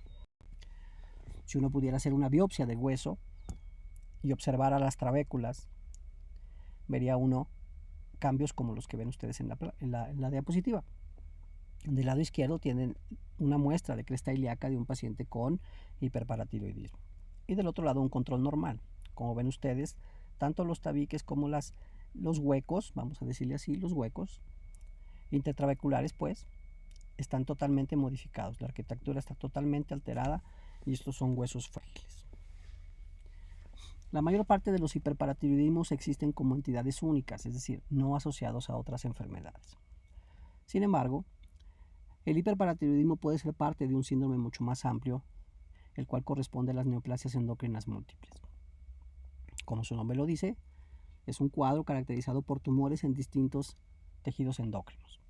Si uno pudiera hacer una biopsia del hueso y observar a las trabéculas, vería uno cambios como los que ven ustedes en la diapositiva. Del lado izquierdo tienen una muestra de cresta ilíaca de un paciente con hiperparatiroidismo. Y del otro lado un control normal. Como ven ustedes, tanto los tabiques como los huecos, vamos a decirle así, los huecos intertrabeculares, pues, están totalmente modificados. La arquitectura está totalmente alterada y estos son huesos frágiles. La mayor parte de los hiperparatiroidismos existen como entidades únicas, es decir, no asociados a otras enfermedades. Sin embargo, el hiperparatiroidismo puede ser parte de un síndrome mucho más amplio, el cual corresponde a las neoplasias endocrinas múltiples. Como su nombre lo dice, es un cuadro caracterizado por tumores en distintos tejidos endocrinos.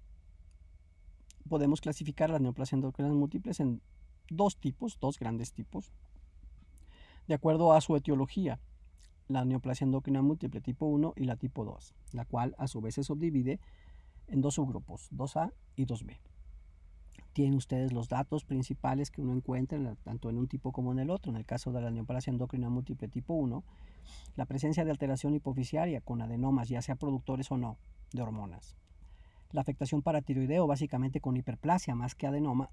Podemos clasificar las neoplasias endocrinas múltiples en dos grandes tipos, de acuerdo a su etiología: la neoplasia endocrina múltiple tipo 1 y la tipo 2, la cual a su vez se subdivide en dos subgrupos, 2A y 2B. Tienen ustedes los datos principales que uno encuentra tanto en un tipo como en el otro. En el caso de la neoplasia endocrina múltiple tipo 1, la presencia de alteración hipofisiaria con adenomas, ya sea productores o no, de hormonas. La afectación paratiroideo, básicamente con hiperplasia más que adenoma,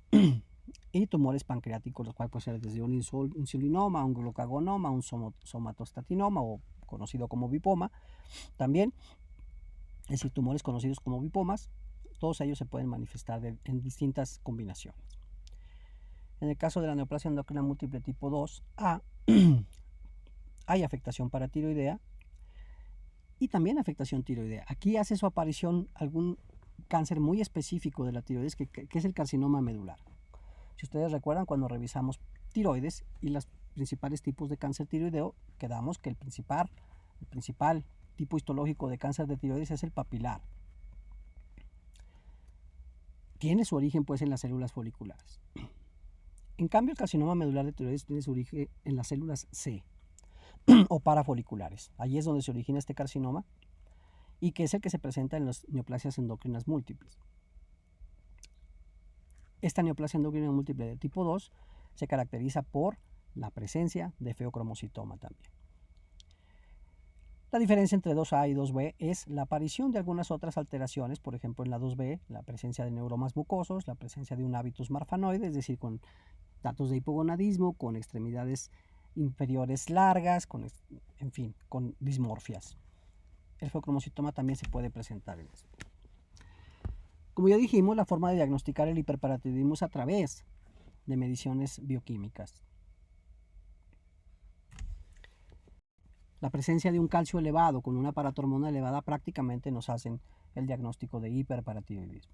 y tumores pancreáticos, los cuales pueden ser desde un insulinoma, un glucagonoma, un somatostatinoma o conocido como bipoma. También, es decir, tumores conocidos como bipomas, todos ellos se pueden manifestar en distintas combinaciones. En el caso de la neoplasia endocrina múltiple tipo 2A, hay afectación paratiroidea y también afectación tiroidea. Aquí hace su aparición algún cáncer muy específico de la tiroides, que es el carcinoma medular. Si ustedes recuerdan, cuando revisamos tiroides y los principales tipos de cáncer tiroideo, quedamos que el principal tipo histológico de cáncer de tiroides es el papilar. Tiene su origen pues en las células foliculares. En cambio, el carcinoma medular de tiroides tiene su origen en las células C o parafoliculares. Allí es donde se origina este carcinoma y que es el que se presenta en las neoplasias endocrinas múltiples. Esta neoplasia endocrina múltiple de tipo 2 se caracteriza por la presencia de feocromocitoma también. La diferencia entre 2A y 2B es la aparición de algunas otras alteraciones, por ejemplo en la 2B, la presencia de neuromas mucosos, la presencia de un hábitus marfanoide, es decir, con datos de hipogonadismo con extremidades inferiores largas, en fin, con dismorfias. El feocromocitoma también se puede presentar en esto. Como ya dijimos, la forma de diagnosticar el hiperparatiroidismo es a través de mediciones bioquímicas. La presencia de un calcio elevado con una paratormona elevada prácticamente nos hacen el diagnóstico de hiperparatiroidismo.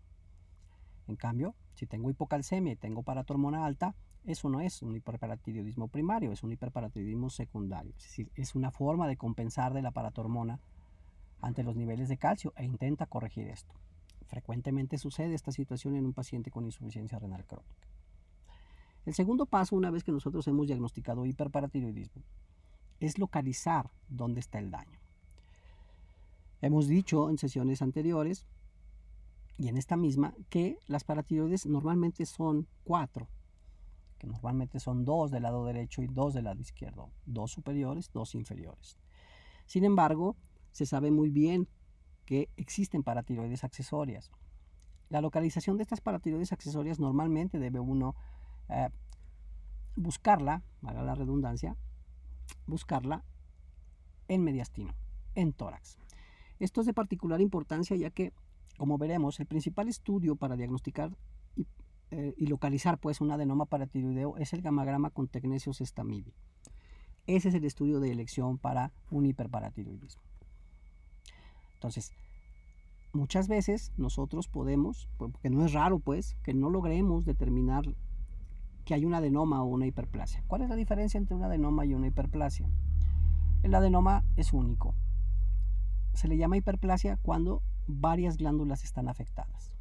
En cambio, si tengo hipocalcemia y tengo paratormona alta, eso no es un hiperparatiroidismo primario, es un hiperparatiroidismo secundario. Es decir, es una forma de compensar de la paratormona ante los niveles de calcio e intenta corregir esto. Frecuentemente sucede esta situación en un paciente con insuficiencia renal crónica. El segundo paso, una vez que nosotros hemos diagnosticado hiperparatiroidismo, es localizar dónde está el daño. Hemos dicho en sesiones anteriores y en esta misma que las paratiroides normalmente son 4, que normalmente son 2 del lado derecho y 2 del lado izquierdo, 2 superiores, 2 inferiores. Sin embargo, se sabe muy bien que existen paratiroides accesorias. La localización de estas paratiroides accesorias normalmente debe uno buscarla, valga la redundancia, buscarla en mediastino, en tórax. Esto es de particular importancia ya que, como veremos, el principal estudio para diagnosticar y localizar pues un adenoma paratiroideo es el gamagrama con Tecnesius stamidi. Ese es el estudio de elección para un hiperparatiroidismo. Entonces, muchas veces nosotros podemos, porque no es raro pues, que no logremos determinar que hay un adenoma o una hiperplasia. ¿Cuál es la diferencia entre un adenoma y una hiperplasia? El adenoma es único. Se le llama hiperplasia cuando varias glándulas están afectadas.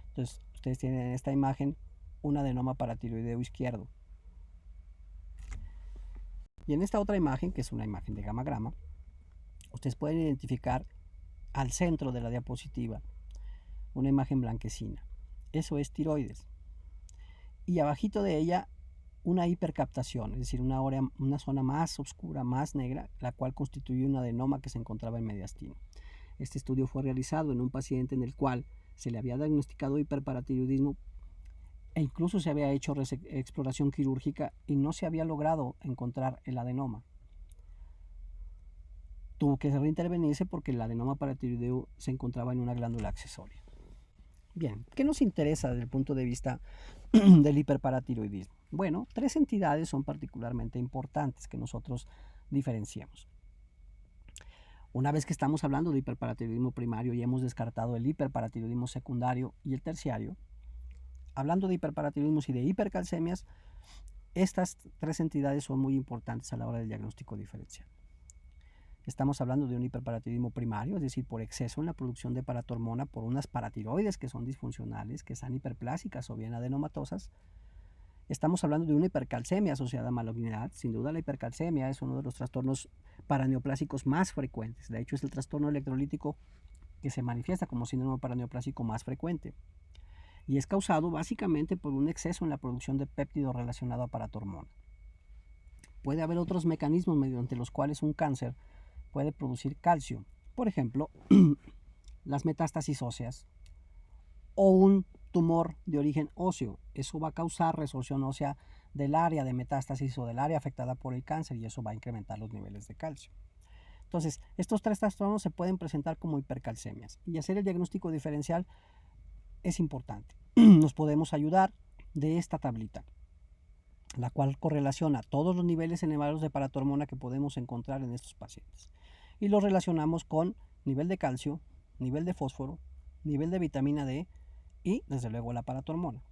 Entonces, ustedes tienen en esta imagen un adenoma paratiroideo izquierdo. Y en esta otra imagen, que es una imagen de gamagrama, ustedes pueden identificar al centro de la diapositiva una imagen blanquecina. Eso es tiroides. Y abajito de ella una hipercaptación, es decir, una zona más oscura, más negra, la cual constituye un adenoma que se encontraba en mediastino. Este estudio fue realizado en un paciente en el cual se le había diagnosticado hiperparatiroidismo e incluso se había hecho exploración quirúrgica y no se había logrado encontrar el adenoma. Tuvo que reintervenirse porque el adenoma paratiroideo se encontraba en una glándula accesoria. Bien, ¿qué nos interesa desde el punto de vista del hiperparatiroidismo? Bueno, 3 entidades son particularmente importantes que nosotros diferenciamos. Una vez que estamos hablando de hiperparatiroidismo primario y hemos descartado el hiperparatiroidismo secundario y el terciario, hablando de hiperparatiroidismos y de hipercalcemias, estas 3 entidades son muy importantes a la hora del diagnóstico diferencial. Estamos hablando de un hiperparatiroidismo primario, es decir, por exceso en la producción de paratormona por unas paratiroides que son disfuncionales, que están hiperplásicas o bien adenomatosas. Estamos hablando de una hipercalcemia asociada a malignidad. Sin duda la hipercalcemia es uno de los trastornos paraneoplásicos más frecuentes. De hecho, es el trastorno electrolítico que se manifiesta como síndrome paraneoplásico más frecuente. Y es causado básicamente por un exceso en la producción de péptido relacionado a paratormona. Puede haber otros mecanismos mediante los cuales un cáncer puede producir calcio. Por ejemplo, las metástasis óseas o un tumor de origen óseo. Eso va a causar resorción ósea del área de metástasis o del área afectada por el cáncer y eso va a incrementar los niveles de calcio. Entonces, estos 3 trastornos se pueden presentar como hipercalcemias y hacer el diagnóstico diferencial es importante. Nos podemos ayudar de esta tablita, la cual correlaciona todos los niveles elevados de paratormona que podemos encontrar en estos pacientes y los relacionamos con nivel de calcio, nivel de fósforo, nivel de vitamina D y desde luego la paratormona.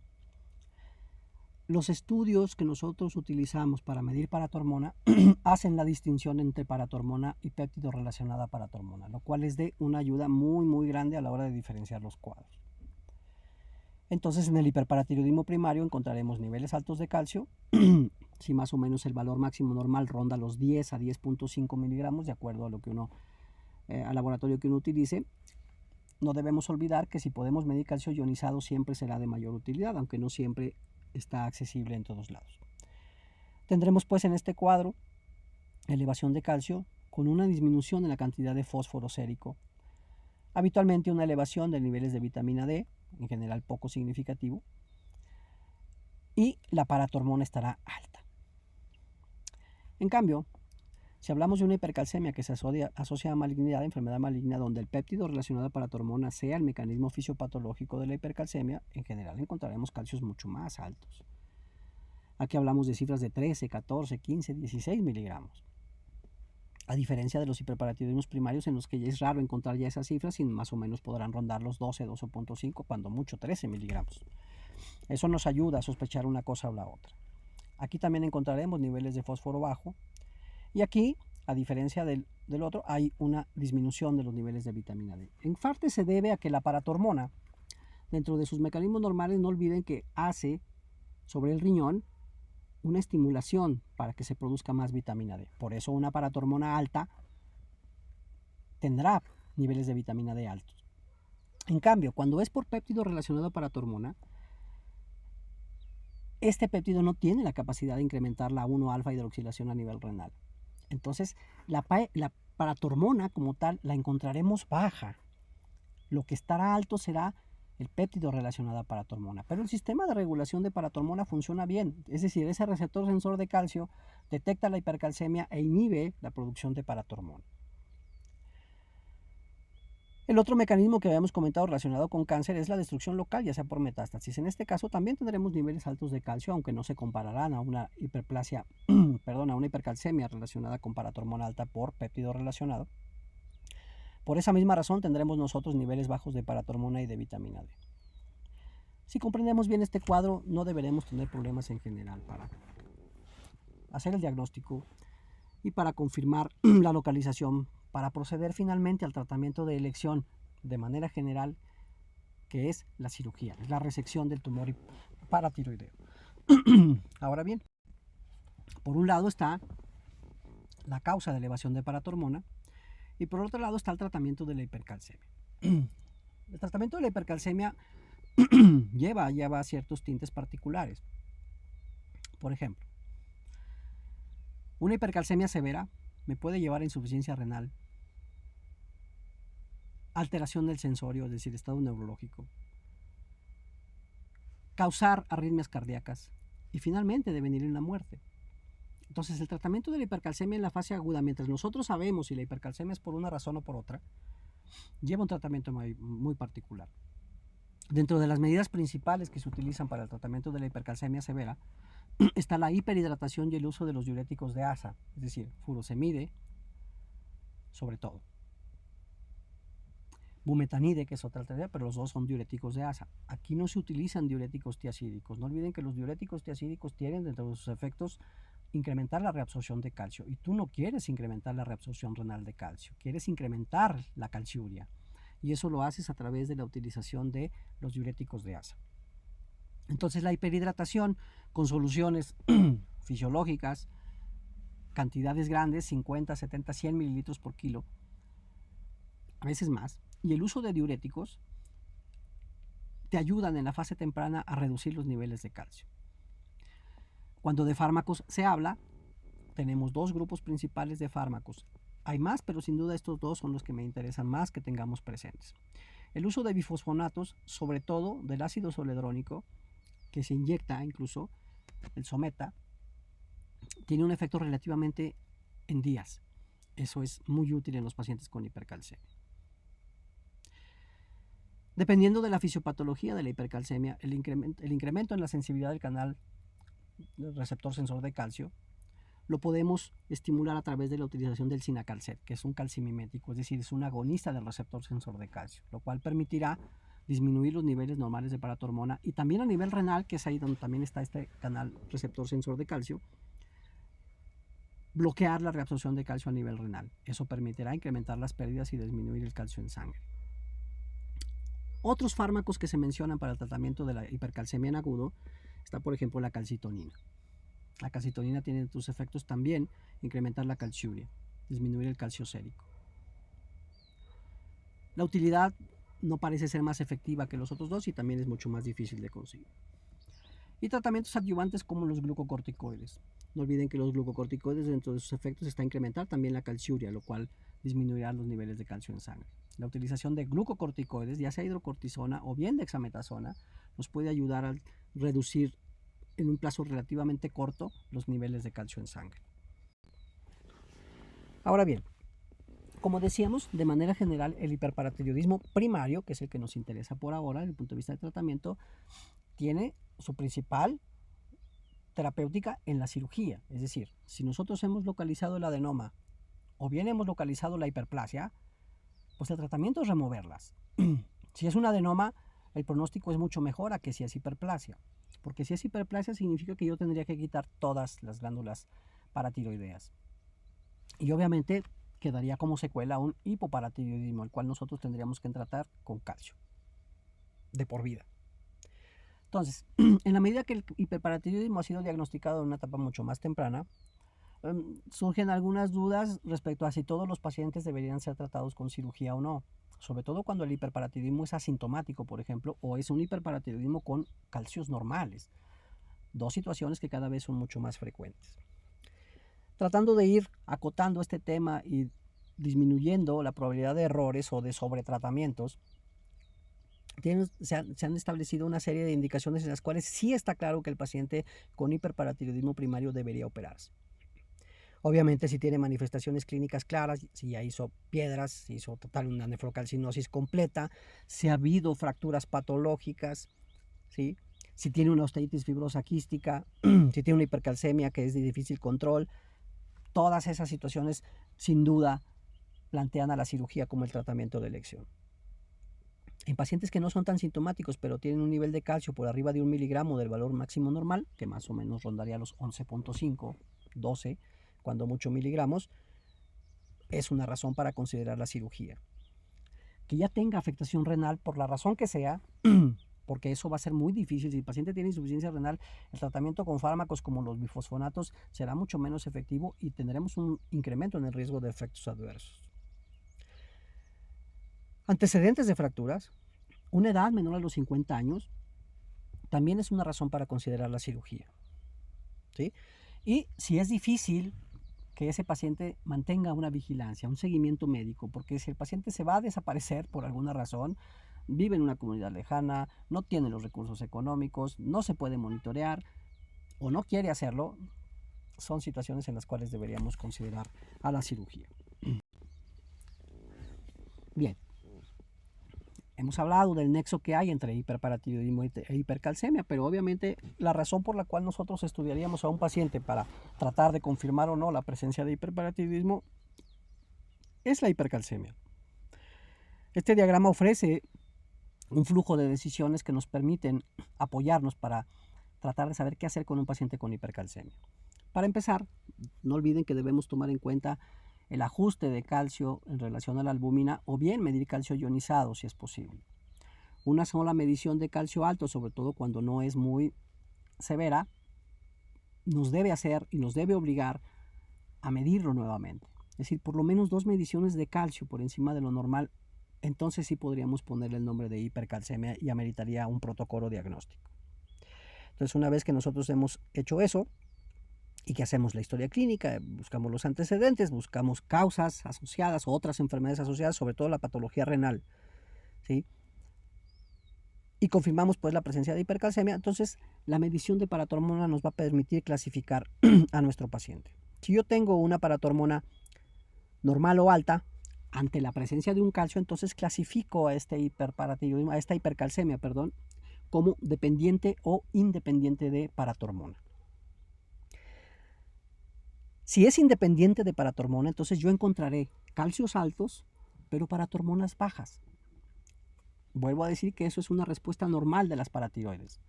Los estudios que nosotros utilizamos para medir paratormona hacen la distinción entre paratormona y péptido relacionado a paratormona, lo cual es de una ayuda muy grande a la hora de diferenciar los cuadros. Entonces, en el hiperparatiroidismo primario encontraremos niveles altos de calcio, si más o menos el valor máximo normal ronda los 10 a 10.5 miligramos, de acuerdo a lo que al laboratorio que uno utilice. No debemos olvidar que si podemos medir calcio ionizado siempre será de mayor utilidad, aunque no siempre está accesible en todos lados. Tendremos pues en este cuadro elevación de calcio con una disminución en la cantidad de fósforo sérico, habitualmente una elevación de niveles de vitamina D, en general poco significativo, y la paratormona estará alta. En cambio, si hablamos de una hipercalcemia que se asocia a malignidad, enfermedad maligna, donde el péptido relacionado a paratormona sea el mecanismo fisiopatológico de la hipercalcemia, en general encontraremos calcios mucho más altos. Aquí hablamos de cifras de 13, 14, 15, 16 miligramos. A diferencia de los hiperparatiroidismos primarios, en los que ya es raro encontrar ya esas cifras y más o menos podrán rondar los 12, 12.5, cuando mucho 13 miligramos. Eso nos ayuda a sospechar una cosa o la otra. Aquí también encontraremos niveles de fósforo bajo. Y aquí, a diferencia del otro, hay una disminución de los niveles de vitamina D. En parte se debe a que la paratormona, dentro de sus mecanismos normales, no olviden que hace sobre el riñón una estimulación para que se produzca más vitamina D. Por eso una paratormona alta tendrá niveles de vitamina D altos. En cambio, cuando es por péptido relacionado a paratormona, este péptido no tiene la capacidad de incrementar la 1-alfa hidroxilación a nivel renal. Entonces, la paratormona como tal la encontraremos baja. Lo que estará alto será el péptido relacionado a paratormona. Pero el sistema de regulación de paratormona funciona bien. Es decir, ese receptor sensor de calcio detecta la hipercalcemia e inhibe la producción de paratormona. El otro mecanismo que habíamos comentado relacionado con cáncer es la destrucción local, ya sea por metástasis. En este caso también tendremos niveles altos de calcio, aunque no se compararán a una hiperplasia, a una hipercalcemia relacionada con paratormona alta por péptido relacionado. Por esa misma razón tendremos nosotros niveles bajos de paratormona y de vitamina D. Si comprendemos bien este cuadro, no deberemos tener problemas en general para hacer el diagnóstico y para confirmar la localización, para proceder finalmente al tratamiento de elección de manera general, que es la cirugía, es la resección del tumor paratiroideo. Ahora bien, por un lado está la causa de elevación de paratormona y por otro lado está el tratamiento de la hipercalcemia. El tratamiento de la hipercalcemia lleva ciertos tintes particulares. Por ejemplo, una hipercalcemia severa me puede llevar a insuficiencia renal, alteración del sensorio, es decir, estado neurológico, causar arritmias cardíacas y finalmente devenir en la muerte. Entonces, el tratamiento de la hipercalcemia en la fase aguda, mientras nosotros sabemos si la hipercalcemia es por una razón o por otra, lleva un tratamiento muy particular. Dentro de las medidas principales que se utilizan para el tratamiento de la hipercalcemia severa está la hiperhidratación y el uso de los diuréticos de asa, es decir, furosemide, sobre todo. Bumetanide, que es otra alternativa, pero los dos son diuréticos de asa. Aquí no se utilizan diuréticos tiacídicos. No olviden que los diuréticos tiacídicos tienen dentro de sus efectos incrementar la reabsorción de calcio. Y tú no quieres incrementar la reabsorción renal de calcio, quieres incrementar la calciuria. Y eso lo haces a través de la utilización de los diuréticos de asa. Entonces la hiperhidratación con soluciones fisiológicas, cantidades grandes, 50, 70, 100 mililitros por kilo, a veces más, y el uso de diuréticos te ayudan en la fase temprana a reducir los niveles de calcio. Cuando de fármacos se habla, tenemos dos grupos principales de fármacos. Hay más, pero sin duda estos dos son los que me interesan más que tengamos presentes. El uso de bifosfonatos, sobre todo del ácido zoledrónico, que se inyecta incluso, el Someta, tiene un efecto relativamente en días. Eso es muy útil en los pacientes con hipercalcemia. Dependiendo de la fisiopatología de la hipercalcemia, el incremento en la sensibilidad del canal del receptor sensor de calcio lo podemos estimular a través de la utilización del Cinacalcet, que es un calcimimético, es decir, es un agonista del receptor sensor de calcio, lo cual permitirá disminuir los niveles normales de paratormona y también a nivel renal, que es ahí donde también está este canal receptor sensor de calcio, bloquear la reabsorción de calcio a nivel renal. Eso permitirá incrementar las pérdidas y disminuir el calcio en sangre. Otros fármacos que se mencionan para el tratamiento de la hipercalcemia en agudo está, por ejemplo, la calcitonina. La calcitonina tiene entre sus efectos también incrementar la calciuria, disminuir el calcio sérico. La utilidad no parece ser más efectiva que los otros dos y también es mucho más difícil de conseguir. Y tratamientos adyuvantes como los glucocorticoides. No olviden que los glucocorticoides dentro de sus efectos está incrementar también la calciuria, lo cual disminuirá los niveles de calcio en sangre. La utilización de glucocorticoides, ya sea hidrocortisona o bien dexametasona, nos puede ayudar a reducir en un plazo relativamente corto los niveles de calcio en sangre. Ahora bien, como decíamos, de manera general el hiperparatiroidismo primario, que es el que nos interesa por ahora desde el punto de vista de tratamiento, tiene su principal terapéutica en la cirugía. Es decir, si nosotros hemos localizado el adenoma o bien hemos localizado la hiperplasia, pues el tratamiento es removerlas. Si es un adenoma, el pronóstico es mucho mejor a que si es hiperplasia. Porque si es hiperplasia significa que yo tendría que quitar todas las glándulas paratiroideas. Y obviamente quedaría como secuela un hipoparatiroidismo, el cual nosotros tendríamos que tratar con calcio, de por vida. Entonces, en la medida que el hiperparatiroidismo ha sido diagnosticado en una etapa mucho más temprana, surgen algunas dudas respecto a si todos los pacientes deberían ser tratados con cirugía o no, sobre todo cuando el hiperparatiroidismo es asintomático, por ejemplo, o es un hiperparatiroidismo con calcios normales, dos situaciones que cada vez son mucho más frecuentes. Tratando de ir acotando este tema y disminuyendo la probabilidad de errores o de sobretratamientos, se han establecido una serie de indicaciones en las cuales sí está claro que el paciente con hiperparatiroidismo primario debería operarse. Obviamente, si tiene manifestaciones clínicas claras, si ya hizo piedras, si hizo total una nefrocalcinosis completa, si ha habido fracturas patológicas, ¿sí? Si tiene una osteitis fibrosa quística, si tiene una hipercalcemia que es de difícil control, todas esas situaciones sin duda plantean a la cirugía como el tratamiento de elección. En pacientes que no son tan sintomáticos, pero tienen un nivel de calcio por arriba de 1 miligramo del valor máximo normal, que más o menos rondaría los 11.5, 12, cuando mucho miligramos, es una razón para considerar la cirugía. Que ya tenga afectación renal, por la razón que sea, porque eso va a ser muy difícil. Si el paciente tiene insuficiencia renal, el tratamiento con fármacos como los bifosfonatos será mucho menos efectivo y tendremos un incremento en el riesgo de efectos adversos. Antecedentes de fracturas, una edad menor a los 50 años, también es una razón para considerar la cirugía, ¿sí? Y si es difícil que ese paciente mantenga una vigilancia, un seguimiento médico, porque si el paciente se va a desaparecer por alguna razón, vive en una comunidad lejana, no tiene los recursos económicos, no se puede monitorear o no quiere hacerlo, son situaciones en las cuales deberíamos considerar a la cirugía. Bien, hemos hablado del nexo que hay entre hiperparatiroidismo e hipercalcemia, pero obviamente la razón por la cual nosotros estudiaríamos a un paciente para tratar de confirmar o no la presencia de hiperparatiroidismo es la hipercalcemia. Este diagrama ofrece un flujo de decisiones que nos permiten apoyarnos para tratar de saber qué hacer con un paciente con hipercalcemia. Para empezar, no olviden que debemos tomar en cuenta el ajuste de calcio en relación a la albúmina o bien medir calcio ionizado si es posible. Una sola medición de calcio alto, sobre todo cuando no es muy severa, nos debe hacer y nos debe obligar a medirlo nuevamente. Es decir, por lo menos 2 mediciones de calcio por encima de lo normal, entonces sí podríamos ponerle el nombre de hipercalcemia y ameritaría un protocolo diagnóstico. Entonces, una vez que nosotros hemos hecho eso, y que hacemos la historia clínica, buscamos los antecedentes, buscamos causas asociadas o otras enfermedades asociadas, sobre todo la patología renal, ¿sí? Y confirmamos pues la presencia de hipercalcemia, entonces la medición de paratormona nos va a permitir clasificar a nuestro paciente. Si yo tengo una paratormona normal o alta, ante la presencia de un calcio, entonces clasifico a este hiperparatiroidismo, a esta hipercalcemia, como dependiente o independiente de paratormona. Si es independiente de paratormona, entonces yo encontraré calcios altos, pero paratormonas bajas. Vuelvo a decir que eso es una respuesta normal de las paratiroides.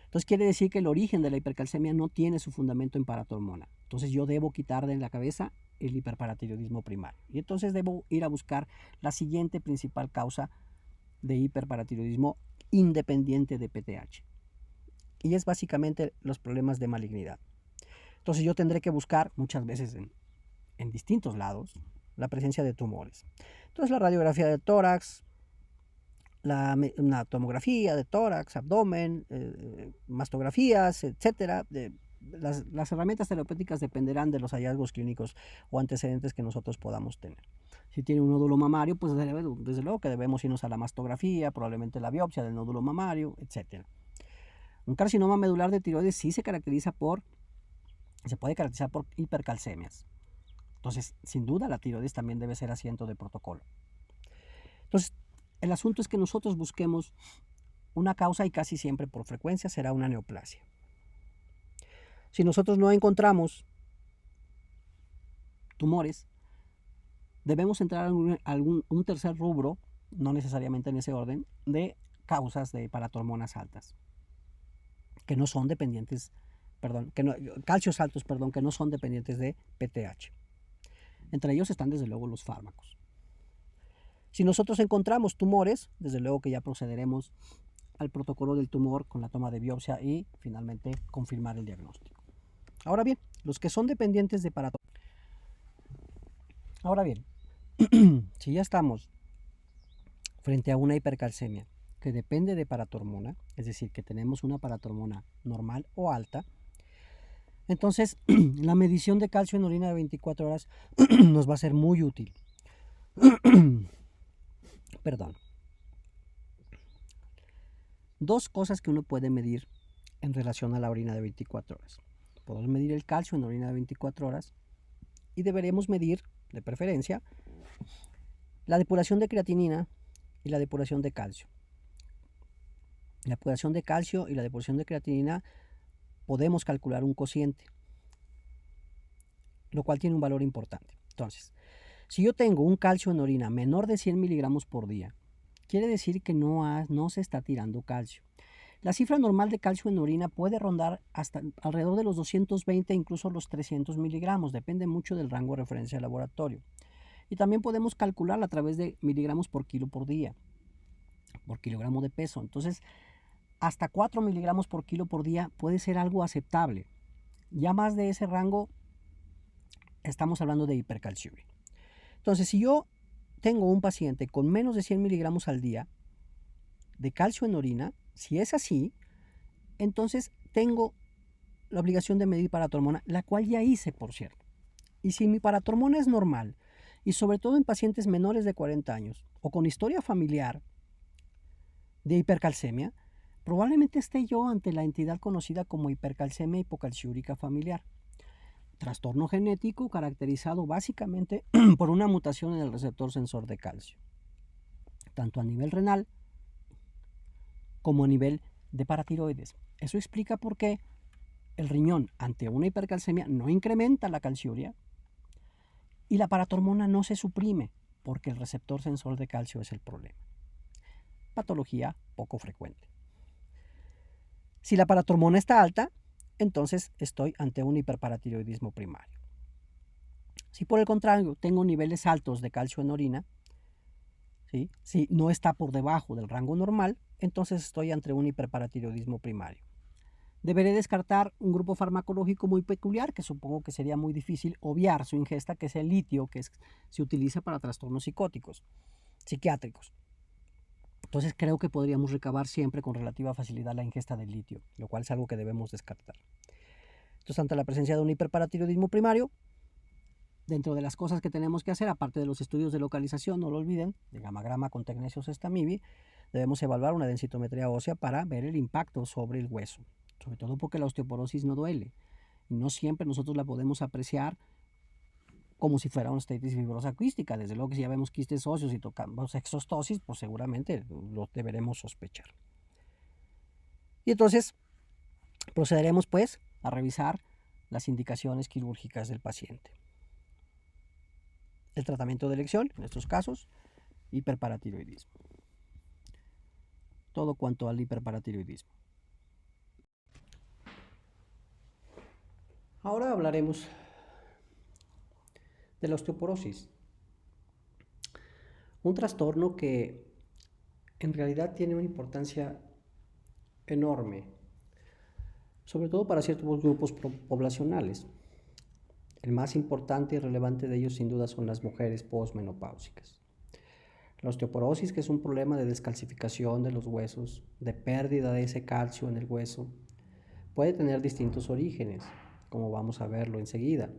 Entonces quiere decir que el origen de la hipercalcemia no tiene su fundamento en paratormona. Entonces yo debo quitar de la cabeza el hiperparatiroidismo primario. Y entonces debo ir a buscar la siguiente principal causa de hiperparatiroidismo independiente de PTH. Y es básicamente los problemas de malignidad. Entonces yo tendré que buscar muchas veces en distintos lados la presencia de tumores. Entonces la radiografía de tórax, una tomografía de tórax, abdomen, mastografías, etcétera. Las herramientas terapéuticas dependerán de los hallazgos clínicos o antecedentes que nosotros podamos tener. Si tiene un nódulo mamario, pues desde luego que debemos irnos a la mastografía, probablemente la biopsia del nódulo mamario, etcétera. Un carcinoma medular de tiroides sí se puede caracterizar por hipercalcemias. Entonces, sin duda, la tiroides también debe ser asiento de protocolo. Entonces, el asunto es que nosotros busquemos una causa y casi siempre por frecuencia será una neoplasia. Si nosotros no encontramos tumores, debemos entrar en un tercer rubro, no necesariamente en ese orden, de causas de paratormonas altas, que no son dependientes, calcios altos, que no son dependientes de PTH. Entre ellos están desde luego los fármacos. Si nosotros encontramos tumores, desde luego que ya procederemos al protocolo del tumor con la toma de biopsia y finalmente confirmar el diagnóstico. Ahora bien, los que son dependientes de paratormona. Ahora bien, si ya estamos frente a una hipercalcemia que depende de paratormona, es decir, que tenemos una paratormona normal o alta, entonces la medición de calcio en orina de 24 horas nos va a ser muy útil. Perdón. Dos cosas que uno puede medir en relación a la orina de 24 horas. Podemos medir el calcio en orina de 24 horas y deberemos medir, de preferencia, la depuración de creatinina y la depuración de calcio. La depuración de calcio y la depuración de creatinina podemos calcular un cociente, lo cual tiene un valor importante. Entonces, si yo tengo un calcio en orina menor de 100 miligramos por día, quiere decir que no se está tirando calcio. La cifra normal de calcio en orina puede rondar hasta alrededor de los 220, incluso los 300 miligramos, depende mucho del rango de referencia de laboratorio. Y también podemos calcularla a través de miligramos por kilo por día, por kilogramo de peso. Entonces, hasta 4 miligramos por kilo por día puede ser algo aceptable. Ya más de ese rango, estamos hablando de hipercalciuria. Entonces, si yo tengo un paciente con menos de 100 miligramos al día de calcio en orina, si es así, entonces tengo la obligación de medir paratormona, la cual ya hice, por cierto. Y si mi paratormona es normal, y sobre todo en pacientes menores de 40 años o con historia familiar de hipercalcemia, probablemente esté yo ante la entidad conocida como hipercalcemia hipocalciúrica familiar. Trastorno genético caracterizado básicamente por una mutación en el receptor sensor de calcio, tanto a nivel renal como a nivel de paratiroides. Eso explica por qué el riñón ante una hipercalcemia no incrementa la calciuria y la paratormona no se suprime porque el receptor sensor de calcio es el problema. Patología poco frecuente. Si la paratormona está alta, entonces estoy ante un hiperparatiroidismo primario. Si por el contrario tengo niveles altos de calcio en orina, ¿sí? Si no está por debajo del rango normal, entonces estoy ante un hiperparatiroidismo primario. Deberé descartar un grupo farmacológico muy peculiar, que supongo que sería muy difícil obviar su ingesta, que es el litio, se utiliza para trastornos psiquiátricos. Entonces creo que podríamos recabar siempre con relativa facilidad la ingesta del litio, lo cual es algo que debemos descartar. Entonces, ante la presencia de un hiperparatiroidismo primario, dentro de las cosas que tenemos que hacer, aparte de los estudios de localización, no lo olviden, de gamagrama con Technetios-Stamibi, debemos evaluar una densitometría ósea para ver el impacto sobre el hueso, sobre todo porque la osteoporosis no duele y no siempre nosotros la podemos apreciar como si fuera una osteitis fibrosa quística. Desde luego que si ya vemos quistes óseos y tocamos exostosis, pues seguramente lo deberemos sospechar. Y entonces procederemos pues a revisar las indicaciones quirúrgicas del paciente. El tratamiento de elección, en estos casos, hiperparatiroidismo. Todo cuanto al hiperparatiroidismo. Ahora hablaremos de la osteoporosis. Un trastorno que en realidad tiene una importancia enorme, sobre todo para ciertos grupos poblacionales. El más importante y relevante de ellos sin duda son las mujeres posmenopáusicas. La osteoporosis, que es un problema de descalcificación de los huesos, de pérdida de ese calcio en el hueso, puede tener distintos orígenes, como vamos a verlo enseguida.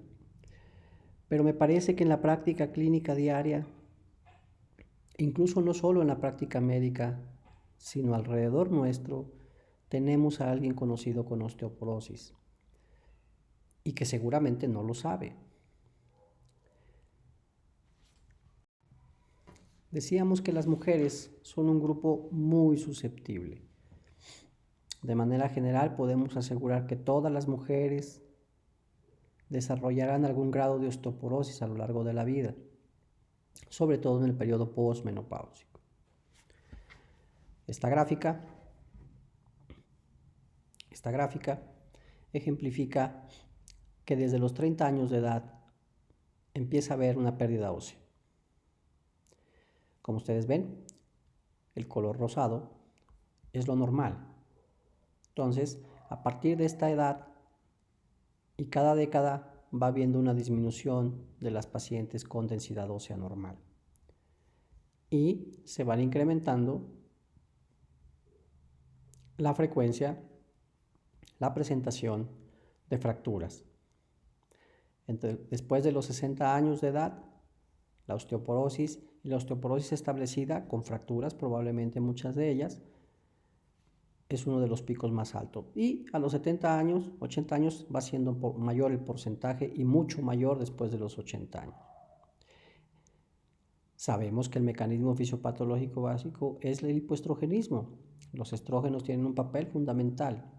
Pero me parece que en la práctica clínica diaria, incluso no solo en la práctica médica, sino alrededor nuestro, tenemos a alguien conocido con osteoporosis y que seguramente no lo sabe. Decíamos que las mujeres son un grupo muy susceptible. De manera general podemos asegurar que todas las mujeres desarrollarán algún grado de osteoporosis a lo largo de la vida, sobre todo en el periodo postmenopáusico. Esta gráfica ejemplifica que desde los 30 años de edad empieza a haber una pérdida ósea. Como ustedes ven, el color rosado es lo normal. Entonces, a partir de esta edad y cada década va habiendo una disminución de las pacientes con densidad ósea normal. Y se van incrementando la frecuencia, la presentación de fracturas. Después de los 60 años de edad, la osteoporosis establecida con fracturas, probablemente muchas de ellas, es uno de los picos más altos. Y a los 70 años, 80 años va siendo mayor el porcentaje y mucho mayor después de los 80 años. Sabemos que el mecanismo fisiopatológico básico es el hipoestrogenismo. Los estrógenos tienen un papel fundamental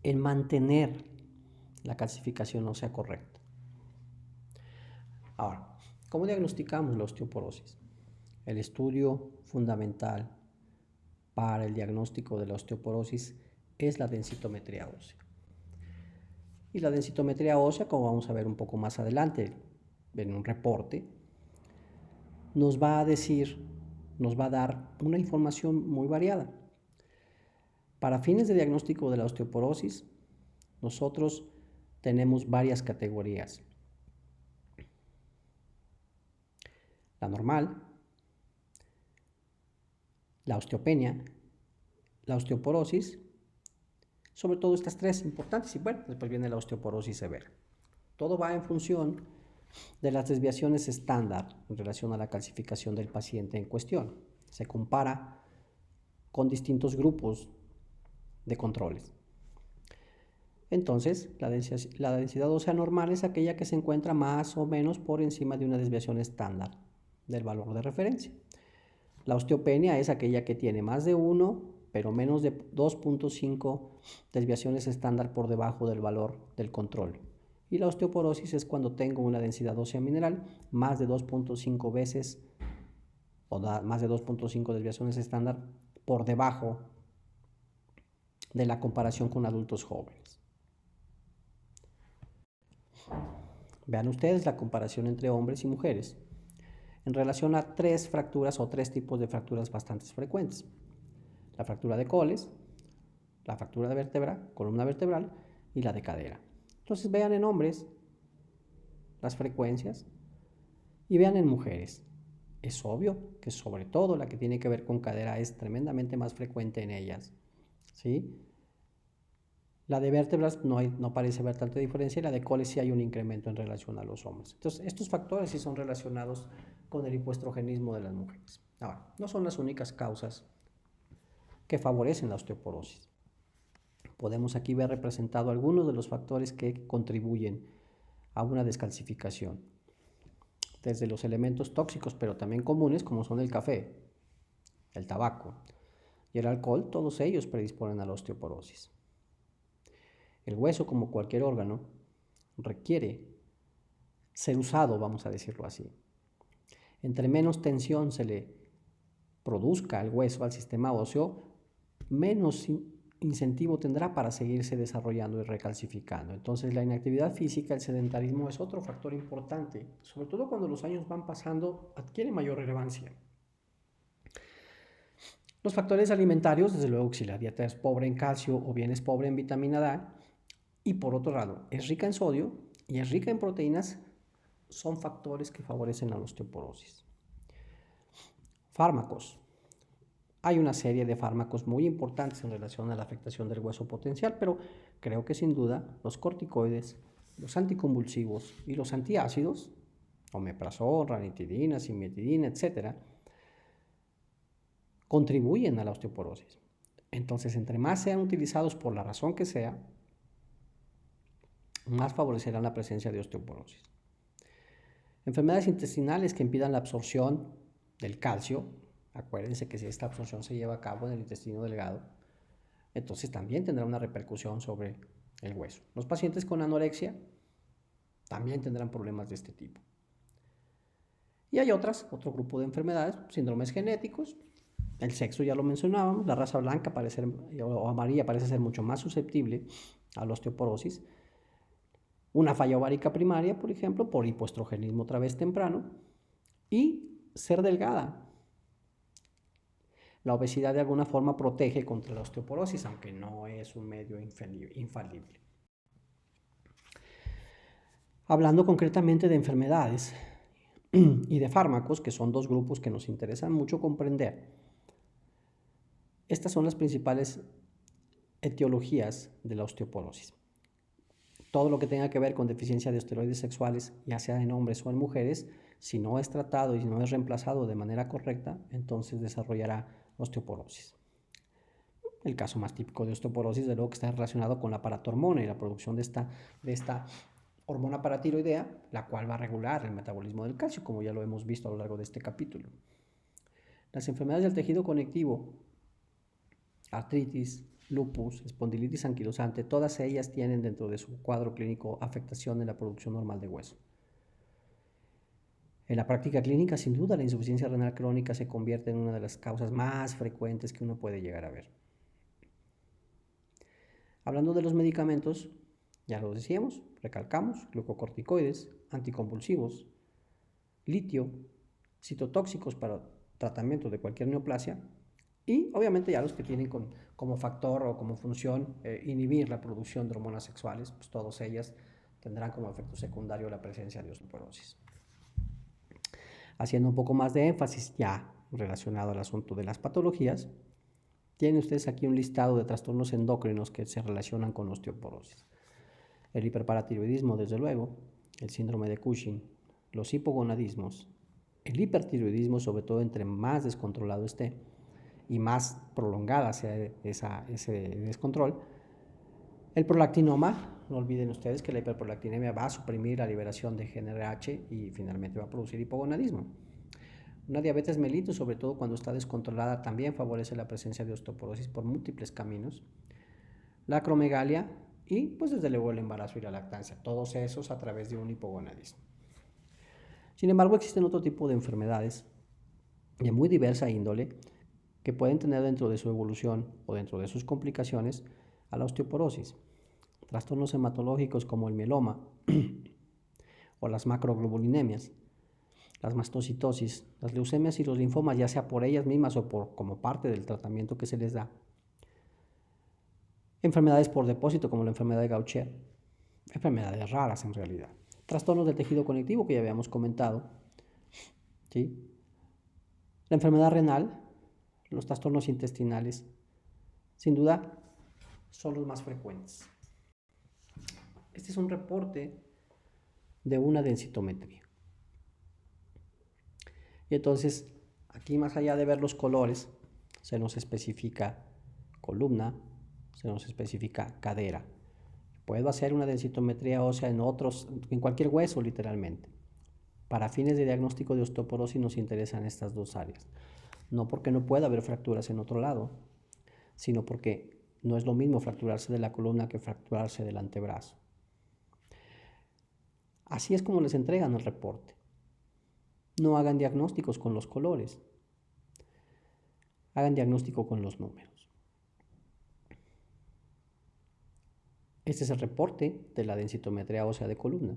en mantener la calcificación ósea correcta. Ahora, ¿cómo diagnosticamos la osteoporosis? El estudio fundamental para el diagnóstico de la osteoporosis es la densitometría ósea. Y la densitometría ósea, como vamos a ver un poco más adelante en un reporte, nos va a dar una información muy variada. Para fines de diagnóstico de la osteoporosis, nosotros tenemos varias categorías. La normal, la osteopenia, la osteoporosis, sobre todo estas tres importantes, y bueno, después viene la osteoporosis severa. Todo va en función de las desviaciones estándar en relación a la calcificación del paciente en cuestión. Se compara con distintos grupos de controles. Entonces, la densidad ósea normal es aquella que se encuentra más o menos por encima de una desviación estándar del valor de referencia. La osteopenia es aquella que tiene más de 1, pero menos de 2.5 desviaciones estándar por debajo del valor del control. Y la osteoporosis es cuando tengo una densidad ósea mineral más de 2.5 veces o más de 2.5 desviaciones estándar por debajo de la comparación con adultos jóvenes. Vean ustedes la comparación entre hombres y mujeres en relación a tres fracturas o tres tipos de fracturas bastante frecuentes. La fractura de coles, la fractura de vértebra, columna vertebral y la de cadera. Entonces vean en hombres las frecuencias y vean en mujeres. Es obvio que sobre todo la que tiene que ver con cadera es tremendamente más frecuente en ellas, ¿sí? La de vértebras no parece haber tanta diferencia y la de coles sí hay un incremento en relación a los hombres. Entonces estos factores sí son relacionados con el hipoestrogenismo de las mujeres. Ahora, no son las únicas causas que favorecen la osteoporosis. Podemos aquí ver representado algunos de los factores que contribuyen a una descalcificación, desde los elementos tóxicos pero también comunes como son el café, el tabaco y el alcohol, todos ellos predisponen a la osteoporosis. El hueso, como cualquier órgano, requiere ser usado, vamos a decirlo así. Entre menos tensión se le produzca al hueso, al sistema óseo, menos incentivo tendrá para seguirse desarrollando y recalcificando. Entonces la inactividad física, el sedentarismo es otro factor importante, sobre todo cuando los años van pasando, adquiere mayor relevancia. Los factores alimentarios, desde luego, si la dieta es pobre en calcio o bien es pobre en vitamina D, y por otro lado es rica en sodio y es rica en proteínas, son factores que favorecen la osteoporosis. Fármacos. Hay una serie de fármacos muy importantes en relación a la afectación del hueso potencial, pero creo que sin duda los corticoides, los anticonvulsivos y los antiácidos, omeprazol, ranitidina, cimetidina, etc., contribuyen a la osteoporosis. Entonces, entre más sean utilizados por la razón que sea, más favorecerán la presencia de osteoporosis. Enfermedades intestinales que impidan la absorción del calcio, acuérdense que si esta absorción se lleva a cabo en el intestino delgado, entonces también tendrá una repercusión sobre el hueso. Los pacientes con anorexia también tendrán problemas de este tipo. Y hay otro grupo de enfermedades, síndromes genéticos. El sexo ya lo mencionábamos, la raza blanca o amarilla parece ser mucho más susceptible a la osteoporosis. Una falla ovárica primaria, por ejemplo, por hipoestrogenismo otra vez temprano. Y ser delgada. La obesidad de alguna forma protege contra la osteoporosis, aunque no es un medio infalible. Hablando concretamente de enfermedades y de fármacos, que son dos grupos que nos interesan mucho comprender, estas son las principales etiologías de la osteoporosis. Todo lo que tenga que ver con deficiencia de esteroides sexuales, ya sea en hombres o en mujeres, si no es tratado y no es reemplazado de manera correcta, entonces desarrollará osteoporosis. El caso más típico de osteoporosis, de luego, que está relacionado con la paratormona y la producción de esta hormona paratiroidea, la cual va a regular el metabolismo del calcio, como ya lo hemos visto a lo largo de este capítulo. Las enfermedades del tejido conectivo, artritis, lupus, espondilitis anquilosante, todas ellas tienen dentro de su cuadro clínico afectación en la producción normal de hueso. En la práctica clínica, sin duda, la insuficiencia renal crónica se convierte en una de las causas más frecuentes que uno puede llegar a ver. Hablando de los medicamentos, ya lo decíamos, recalcamos, glucocorticoides, anticonvulsivos, litio, citotóxicos para tratamiento de cualquier neoplasia y obviamente ya los que tienen como factor o como función inhibir la producción de hormonas sexuales, pues todas ellas tendrán como efecto secundario la presencia de osteoporosis. Haciendo un poco más de énfasis ya relacionado al asunto de las patologías, tienen ustedes aquí un listado de trastornos endocrinos que se relacionan con osteoporosis. El hiperparatiroidismo, desde luego, el síndrome de Cushing, los hipogonadismos, el hipertiroidismo, sobre todo entre más descontrolado esté y más prolongada sea ese descontrol. El prolactinoma, no olviden ustedes que la hiperprolactinemia va a suprimir la liberación de GnRH y finalmente va a producir hipogonadismo. Una diabetes mellitus, sobre todo cuando está descontrolada, también favorece la presencia de osteoporosis por múltiples caminos. La acromegalia y, pues desde luego, el embarazo y la lactancia, todos esos a través de un hipogonadismo. Sin embargo, existen otro tipo de enfermedades de muy diversa índole que pueden tener dentro de su evolución o dentro de sus complicaciones a la osteoporosis. Trastornos hematológicos como el mieloma o las macroglobulinemias, las mastocitosis, las leucemias y los linfomas, ya sea por ellas mismas o como parte del tratamiento que se les da. Enfermedades por depósito como la enfermedad de Gaucher, enfermedades raras en realidad. Trastornos del tejido conectivo que ya habíamos comentado, ¿sí? La enfermedad renal, los trastornos intestinales, sin duda son los más frecuentes. Este es un reporte de una densitometría. Y entonces, aquí más allá de ver los colores, se nos especifica columna, se nos especifica cadera. Puedo hacer una densitometría ósea en cualquier hueso literalmente. Para fines de diagnóstico de osteoporosis nos interesan estas dos áreas. No porque no pueda haber fracturas en otro lado, sino porque no es lo mismo fracturarse de la columna que fracturarse del antebrazo. Así es como les entregan el reporte. No hagan diagnósticos con los colores, hagan diagnóstico con los números. Este es el reporte de la densitometría ósea de columna.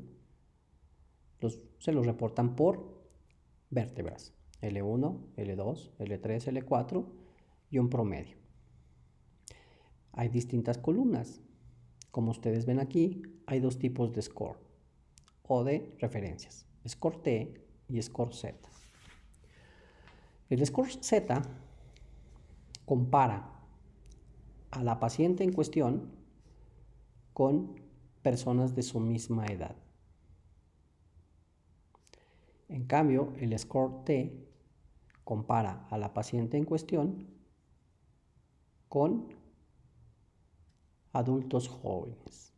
Se los reportan por vértebras, L1, L2, L3, L4 y un promedio. Hay distintas columnas. Como ustedes ven aquí, hay dos tipos de score o de referencias, score T y score Z. El score Z compara a la paciente en cuestión con personas de su misma edad. En cambio, el score T compara a la paciente en cuestión con adultos jóvenes.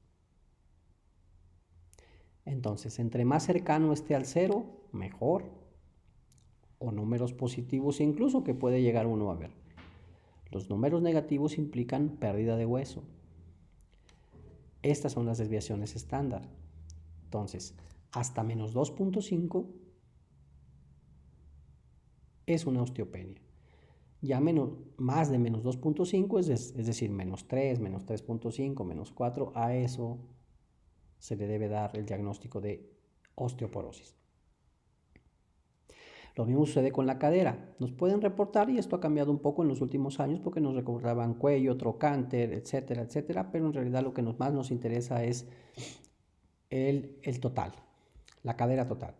Entonces, entre más cercano esté al 0, mejor, o números positivos incluso que puede llegar uno a ver. Los números negativos implican pérdida de hueso. Estas son las desviaciones estándar. Entonces, hasta menos 2.5 es una osteopenia. Ya más de menos 2.5, es decir, menos 3, menos 3.5, menos 4, a eso se le debe dar el diagnóstico de osteoporosis. Lo mismo sucede con la cadera. Nos pueden reportar, y esto ha cambiado un poco en los últimos años porque nos recordaban cuello, trocánter, etcétera, etcétera, pero en realidad lo que más nos interesa es el total, la cadera total.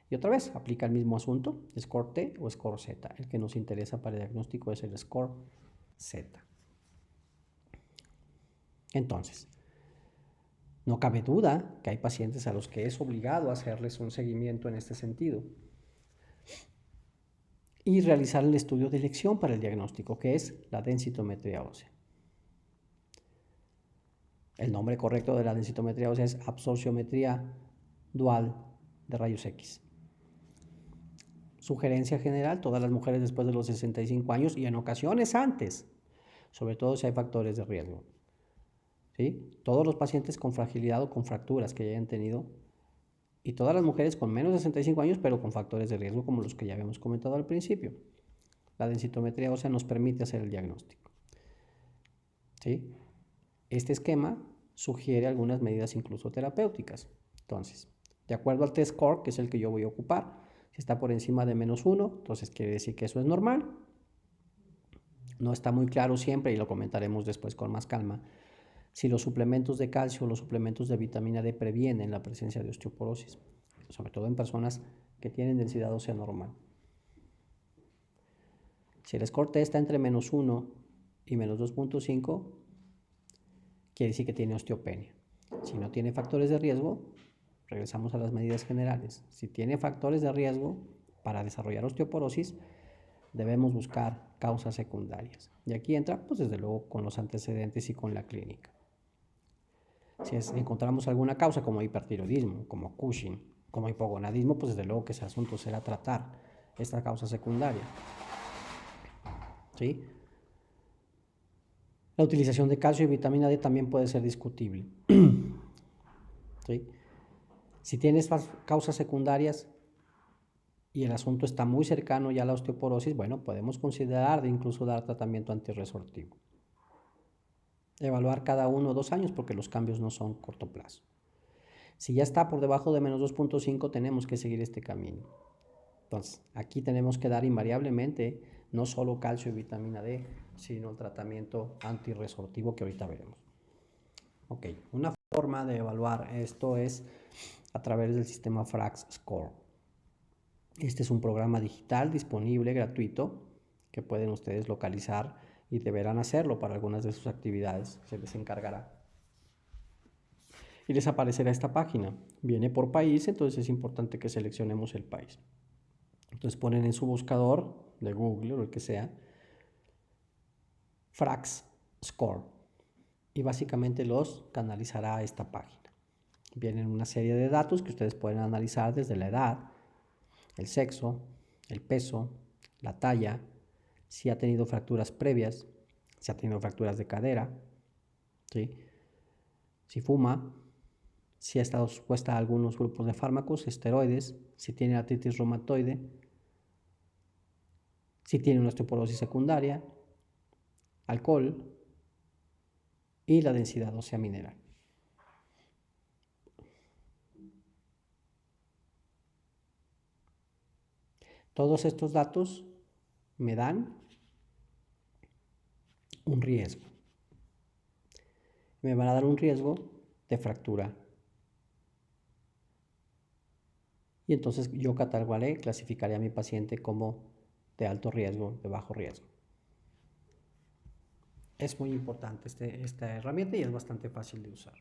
Y otra vez, aplica el mismo asunto, score T o score Z. El que nos interesa para el diagnóstico es el score Z. Entonces, no cabe duda que hay pacientes a los que es obligado hacerles un seguimiento en este sentido y realizar el estudio de elección para el diagnóstico, que es la densitometría ósea. El nombre correcto de la densitometría ósea es absorciometría dual de rayos X. Sugerencia general, todas las mujeres después de los 65 años y en ocasiones antes, sobre todo si hay factores de riesgo. ¿Sí? Todos los pacientes con fragilidad o con fracturas que hayan tenido, y todas las mujeres con menos de 65 años pero con factores de riesgo como los que ya habíamos comentado al principio. La densitometría ósea nos permite hacer el diagnóstico. ¿Sí? Este esquema sugiere algunas medidas incluso terapéuticas. Entonces, de acuerdo al test score, que es el que yo voy a ocupar, si está por encima de menos 1, entonces quiere decir que eso es normal. No está muy claro siempre, y lo comentaremos después con más calma, si los suplementos de calcio o los suplementos de vitamina D previenen la presencia de osteoporosis, sobre todo en personas que tienen densidad ósea normal. Si el score T está entre menos 1 y menos 2.5, quiere decir que tiene osteopenia. Si no tiene factores de riesgo, regresamos a las medidas generales. Si tiene factores de riesgo para desarrollar osteoporosis, debemos buscar causas secundarias. Y aquí entra, pues desde luego, con los antecedentes y con la clínica. Si encontramos alguna causa como hipertiroidismo, como Cushing, como hipogonadismo, pues desde luego que ese asunto será tratar esta causa secundaria. ¿Sí? La utilización de calcio y vitamina D también puede ser discutible. ¿Sí? Si tienes causas secundarias y el asunto está muy cercano ya a la osteoporosis, bueno, podemos considerar de incluso dar tratamiento antirresortivo. Evaluar cada 1 o 2 años porque los cambios no son corto plazo. Si ya está por debajo de menos 2.5, tenemos que seguir este camino. Entonces, aquí tenemos que dar invariablemente no solo calcio y vitamina D, sino el tratamiento antirresortivo que ahorita veremos. Ok, una forma de evaluar esto es a través del sistema FRAX Score. Este es un programa digital disponible, gratuito, que pueden ustedes localizar y deberán hacerlo para algunas de sus actividades. Se les encargará. Y les aparecerá esta página. Viene por país, entonces es importante que seleccionemos el país. Entonces ponen en su buscador de Google o el que sea, FRAX Score, y básicamente los canalizará a esta página. Vienen una serie de datos que ustedes pueden analizar desde la edad, el sexo, el peso, la talla, si ha tenido fracturas previas, si ha tenido fracturas de cadera, ¿sí? Si fuma, si ha estado expuesta a algunos grupos de fármacos, esteroides, si tiene artritis reumatoide, si tiene una osteoporosis secundaria, alcohol y la densidad ósea mineral. Todos estos datos me dan un riesgo. Me van a dar un riesgo de fractura. Y entonces yo catalogaré, clasificaré a mi paciente como de alto riesgo, de bajo riesgo. Es muy importante esta herramienta y es bastante fácil de usar.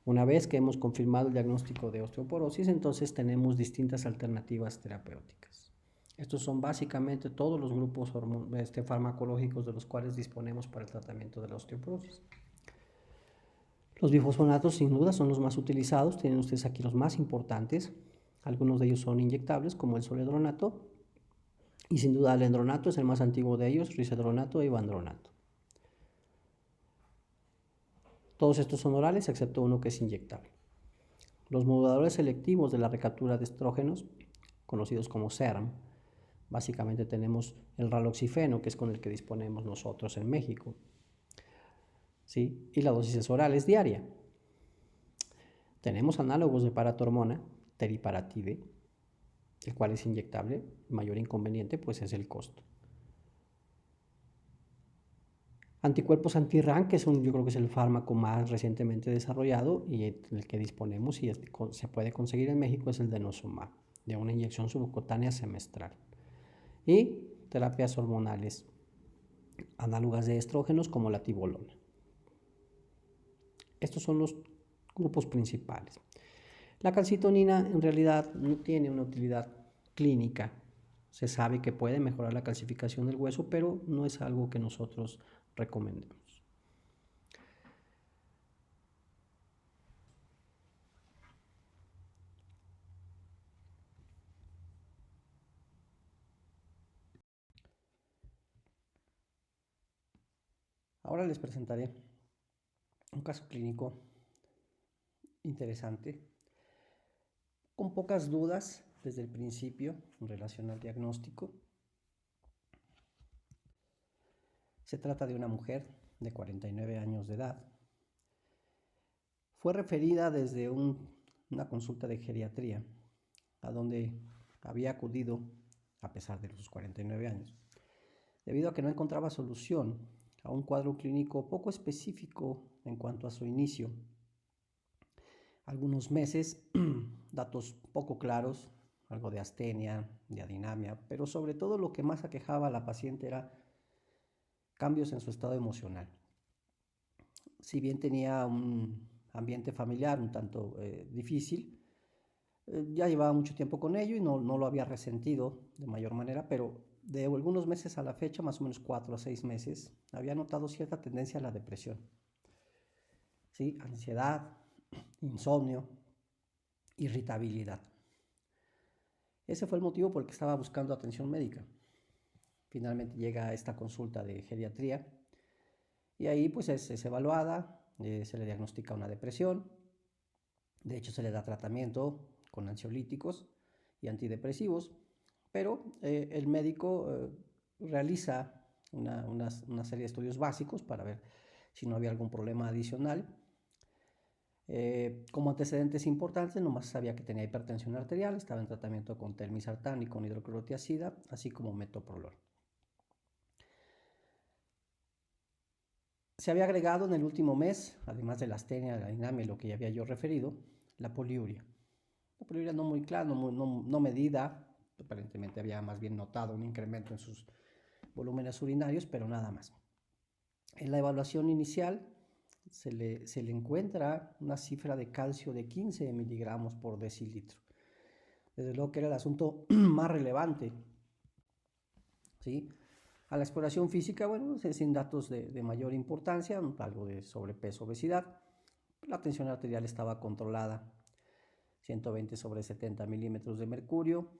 Una vez que hemos confirmado el diagnóstico de osteoporosis, entonces tenemos distintas alternativas terapéuticas. Estos son básicamente todos los grupos farmacológicos de los cuales disponemos para el tratamiento de la osteoporosis. Los bifosfonatos sin duda son los más utilizados, tienen ustedes aquí los más importantes. Algunos de ellos son inyectables, como el zoledronato, y sin duda el endronato es el más antiguo de ellos, risedronato e ivandronato. Todos estos son orales, excepto uno que es inyectable. Los moduladores selectivos de la recaptura de estrógenos, conocidos como SERM, básicamente tenemos el raloxifeno, que es con el que disponemos nosotros en México, ¿sí? Y la dosis es oral, es diaria. Tenemos análogos de paratormona, teriparatide, el cual es inyectable. El mayor inconveniente pues es el costo. Anticuerpos anti-RAN, que yo creo que es el fármaco más recientemente desarrollado y el que disponemos y se puede conseguir en México, es el denosumab, de una inyección subcutánea semestral. Y terapias hormonales análogas de estrógenos como la tibolona. Estos son los grupos principales. La calcitonina en realidad no tiene una utilidad clínica. Se sabe que puede mejorar la calcificación del hueso, pero no es algo que nosotros recomendemos. Ahora les presentaré un caso clínico interesante, con pocas dudas desde el principio en relación al diagnóstico. Se trata de una mujer de 49 años de edad. Fue referida desde una consulta de geriatría, a donde había acudido a pesar de sus 49 años, debido a que no encontraba solución a un cuadro clínico poco específico en cuanto a su inicio. Algunos meses, datos poco claros, algo de astenia, de adinamia, pero sobre todo lo que más aquejaba a la paciente era cambios en su estado emocional. Si bien tenía un ambiente familiar un tanto difícil, ya llevaba mucho tiempo con ello y no lo había resentido de mayor manera, pero de algunos meses a la fecha, más o menos 4 a 6 meses, había notado cierta tendencia a la depresión. ¿Sí? Ansiedad, insomnio, irritabilidad. Ese fue el motivo por el que estaba buscando atención médica. Finalmente llega a esta consulta de geriatría y ahí pues es evaluada, se le diagnostica una depresión, de hecho se le da tratamiento con ansiolíticos y antidepresivos, pero el médico realiza una serie de estudios básicos para ver si no había algún problema adicional. Como antecedentes importantes, nomás sabía que tenía hipertensión arterial, estaba en tratamiento con telmisartán y con hidroclorotiazida, así como metoprolol. Se había agregado en el último mes, además de la astenia, la dinamia, lo que ya había yo referido, la poliuria. La poliuria no muy clara, no medida, aparentemente había más bien notado un incremento en sus volúmenes urinarios, pero nada más. En la evaluación inicial se le encuentra una cifra de calcio de 15 miligramos por decilitro. Desde luego que era el asunto más relevante, ¿sí? A la exploración física, bueno, sin datos de mayor importancia, algo de sobrepeso, obesidad. La tensión arterial estaba controlada, 120 sobre 70 milímetros de mercurio.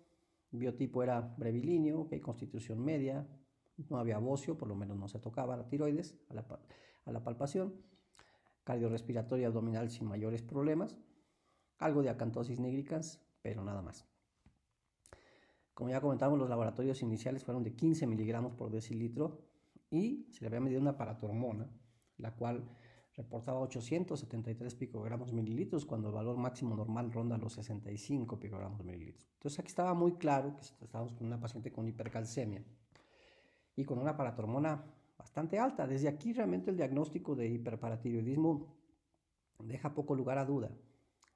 Biotipo era brevilíneo, okay, constitución media, no había bocio, por lo menos no se tocaba la tiroides a la palpación. Cardiorrespiratoria abdominal sin mayores problemas. Algo de acantosis nigricans, pero nada más. Como ya comentamos, los laboratorios iniciales fueron de 15 miligramos por decilitro y se le había medido una paratormona, la cual reportaba 873 picogramos mililitros, cuando el valor máximo normal ronda los 65 picogramos mililitros. Entonces aquí estaba muy claro que estábamos con una paciente con hipercalcemia y con una paratormona bastante alta. Desde aquí realmente el diagnóstico de hiperparatiroidismo deja poco lugar a duda,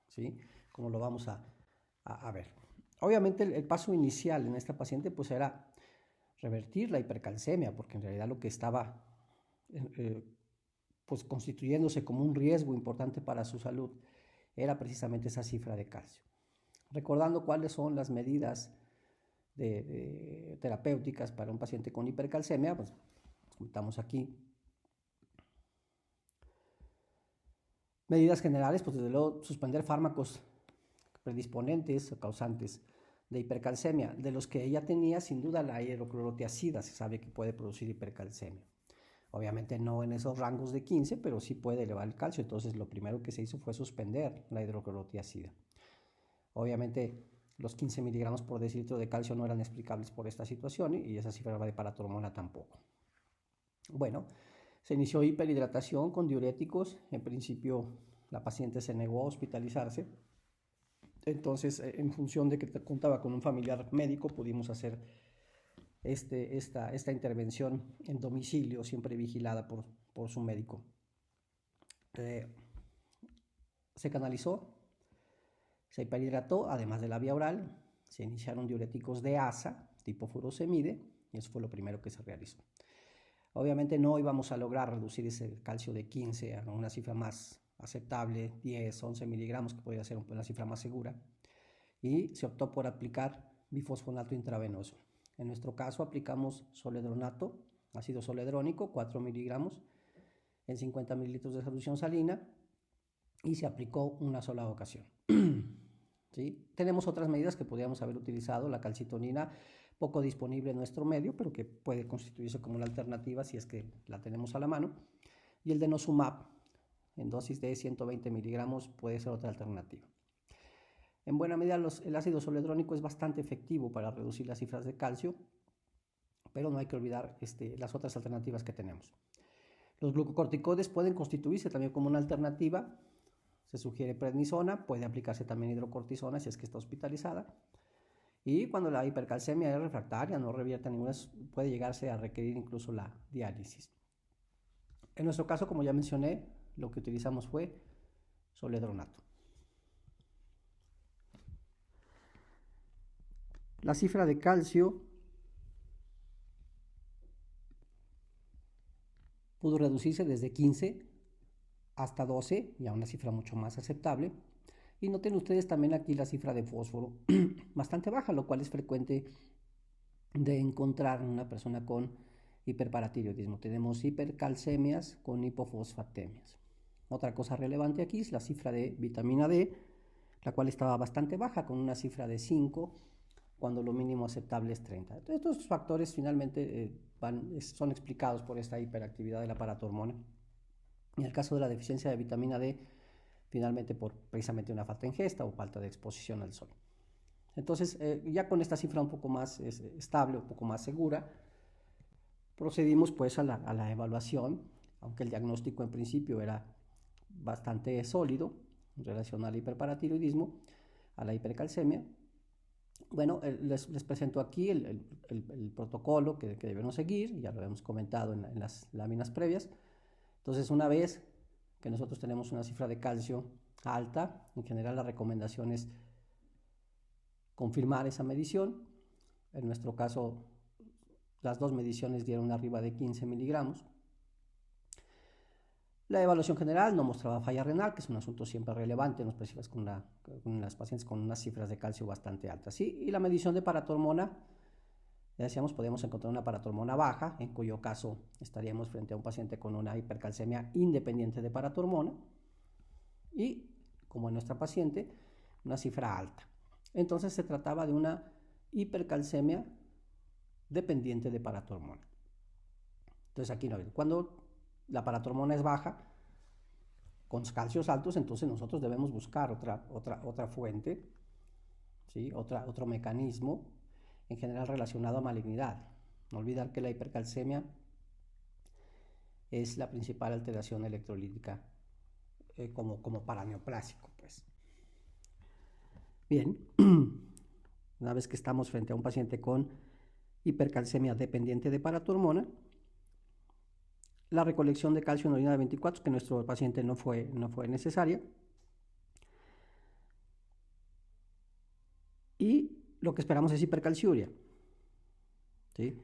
¿sí? Como lo vamos a ver. Obviamente el paso inicial en esta paciente pues era revertir la hipercalcemia, porque en realidad lo que estaba pues constituyéndose como un riesgo importante para su salud era precisamente esa cifra de calcio. Recordando cuáles son las medidas terapéuticas para un paciente con hipercalcemia, pues comentamos aquí. Medidas generales, pues desde luego suspender fármacos predisponentes o causantes de hipercalcemia. De los que ella tenía, sin duda, la hidroclorotiazida se sabe que puede producir hipercalcemia. Obviamente no en esos rangos de 15, pero sí puede elevar el calcio. Entonces lo primero que se hizo fue suspender la hidroclorotiazida. Obviamente los 15 miligramos por decilitro de calcio no eran explicables por esta situación y esa cifra de paratormona tampoco. Bueno, se inició hiperhidratación con diuréticos. En principio la paciente se negó a hospitalizarse. Entonces, en función de que contaba con un familiar médico, pudimos hacer esta intervención en domicilio, siempre vigilada por su médico. Se canalizó, se hiperhidrató, además de la vía oral, se iniciaron diuréticos de ASA, tipo furosemide, y eso fue lo primero que se realizó. Obviamente no íbamos a lograr reducir ese calcio de 15 a una cifra más aceptable, 10, 11 miligramos, que podría ser una cifra más segura, y se optó por aplicar bifosfonato intravenoso. En nuestro caso aplicamos soledronato, ácido soledrónico, 4 miligramos en 50 mililitros de solución salina, y se aplicó una sola ocasión. ¿Sí? Tenemos otras medidas que podríamos haber utilizado, la calcitonina, poco disponible en nuestro medio, pero que puede constituirse como una alternativa si es que la tenemos a la mano, y el denosumab en dosis de 120 miligramos puede ser otra alternativa. En buena medida el ácido soledrónico es bastante efectivo para reducir las cifras de calcio, pero no hay que olvidar las otras alternativas que tenemos. Los glucocorticoides pueden constituirse también como una alternativa. Se sugiere prednisona, puede aplicarse también hidrocortisona si es que está hospitalizada. Y cuando la hipercalcemia es refractaria, no revierte ninguna, puede llegarse a requerir incluso la diálisis. En nuestro caso, como ya mencioné, lo que utilizamos fue soledronato. La cifra de calcio pudo reducirse desde 15 hasta 12, ya una cifra mucho más aceptable. Y noten ustedes también aquí la cifra de fósforo bastante baja, lo cual es frecuente de encontrar en una persona con hiperparatiroidismo. Tenemos hipercalcemias con hipofosfatemias. Otra cosa relevante aquí es la cifra de vitamina D, la cual estaba bastante baja, con una cifra de 5, cuando lo mínimo aceptable es 30. Entonces, estos factores finalmente son explicados por esta hiperactividad de la paratormona. En el caso de la deficiencia de vitamina D, finalmente por precisamente una falta de ingesta o falta de exposición al sol. Entonces, ya con esta cifra un poco más estable, un poco más segura, procedimos pues a la evaluación, aunque el diagnóstico en principio era bastante sólido en relación al hiperparatiroidismo, a la hipercalcemia. Bueno, les presento aquí el protocolo que debemos seguir, ya lo hemos comentado en las láminas previas. Entonces, una vez que nosotros tenemos una cifra de calcio alta, en general la recomendación es confirmar esa medición. En nuestro caso, las dos mediciones dieron arriba de 15 miligramos. La evaluación general no mostraba falla renal, que es un asunto siempre relevante en los pacientes con unas cifras de calcio bastante altas. ¿Sí? Y la medición de paratormona, ya decíamos, podemos encontrar una paratormona baja, en cuyo caso estaríamos frente a un paciente con una hipercalcemia independiente de paratormona, y, como en nuestra paciente, una cifra alta. Entonces se trataba de una hipercalcemia dependiente de paratormona. Entonces aquí no, cuando la paratormona es baja, con calcios altos, entonces nosotros debemos buscar otra fuente, ¿sí? Otro mecanismo, en general relacionado a malignidad. No olvidar que la hipercalcemia es la principal alteración electrolítica como paraneoplásico, pues. Bien, una vez que estamos frente a un paciente con hipercalcemia dependiente de paratormona, la recolección de calcio en orina de 24, que nuestro paciente no fue necesaria. Y lo que esperamos es hipercalciuria. ¿Sí?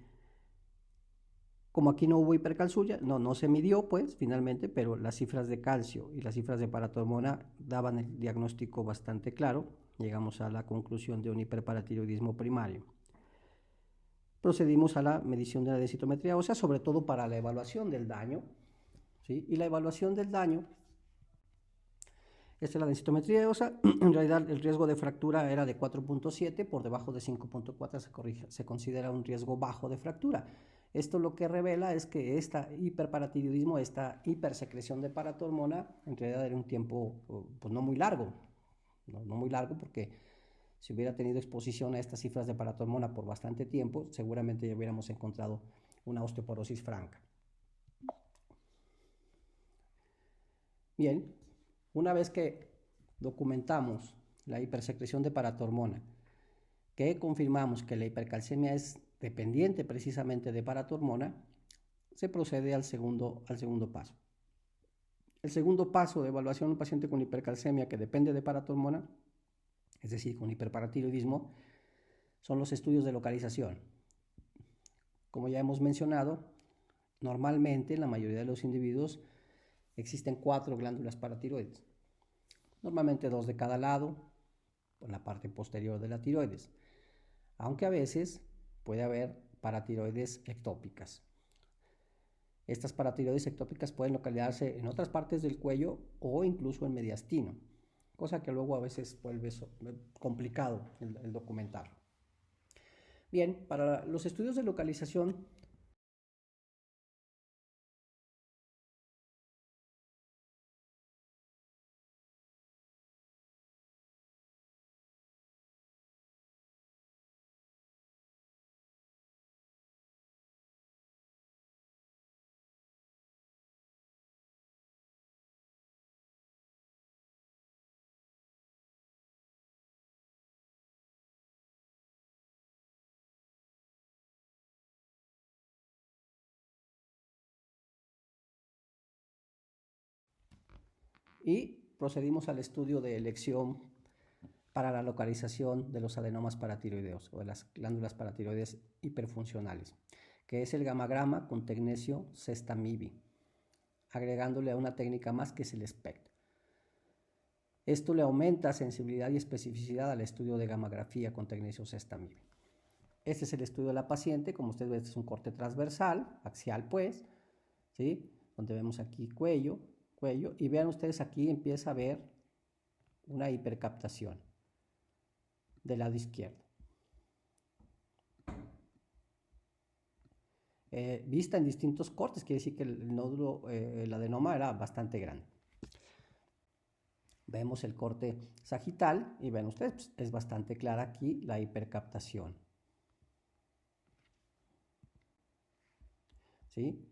Como aquí no hubo hipercalciuria, no se midió, pues, finalmente, pero las cifras de calcio y las cifras de paratormona daban el diagnóstico bastante claro. Llegamos a la conclusión de un hiperparatiroidismo primario. procedimos a la medición de la densitometría ósea, sobre todo para la evaluación del daño, ¿sí? Y la evaluación del daño, esta es la densitometría ósea, en realidad el riesgo de fractura era de 4.7, por debajo de 5.4 se considera un riesgo bajo de fractura. Esto lo que revela es que esta hiperparatiroidismo, esta hipersecreción de paratormona, en realidad era un tiempo pues no muy largo, no muy largo, porque si hubiera tenido exposición a estas cifras de paratormona por bastante tiempo, seguramente ya hubiéramos encontrado una osteoporosis franca. Bien, una vez que documentamos la hipersecreción de paratormona, que confirmamos que la hipercalcemia es dependiente precisamente de paratormona, se procede al segundo paso. El segundo paso de evaluación de un paciente con hipercalcemia que depende de paratormona, es decir, con hiperparatiroidismo, son los estudios de localización. Como ya hemos mencionado, normalmente en la mayoría de los individuos existen 4 glándulas paratiroides, normalmente 2 de cada lado, en la parte posterior de la tiroides, aunque a veces puede haber paratiroides ectópicas. Estas paratiroides ectópicas pueden localizarse en otras partes del cuello o incluso en mediastino, cosa que luego a veces vuelve complicado el documentar. Bien, para los estudios de localización, y procedimos al estudio de elección para la localización de los adenomas paratiroideos o de las glándulas paratiroides hiperfuncionales, que es el gamagrama con tecnesio sestamibi, agregándole a una técnica más que es el SPECT. Esto le aumenta sensibilidad y especificidad al estudio de gamagrafía con tecnesio sestamibi. Este es el estudio de la paciente, como ustedes ven, este es un corte transversal, axial pues, ¿sí? Donde vemos aquí cuello, y vean ustedes aquí empieza a ver una hipercaptación del lado izquierdo. Vista en distintos cortes, quiere decir que el nódulo, el adenoma era bastante grande. Vemos el corte sagital y ven ustedes, pues, es bastante clara aquí la hipercaptación. ¿Sí?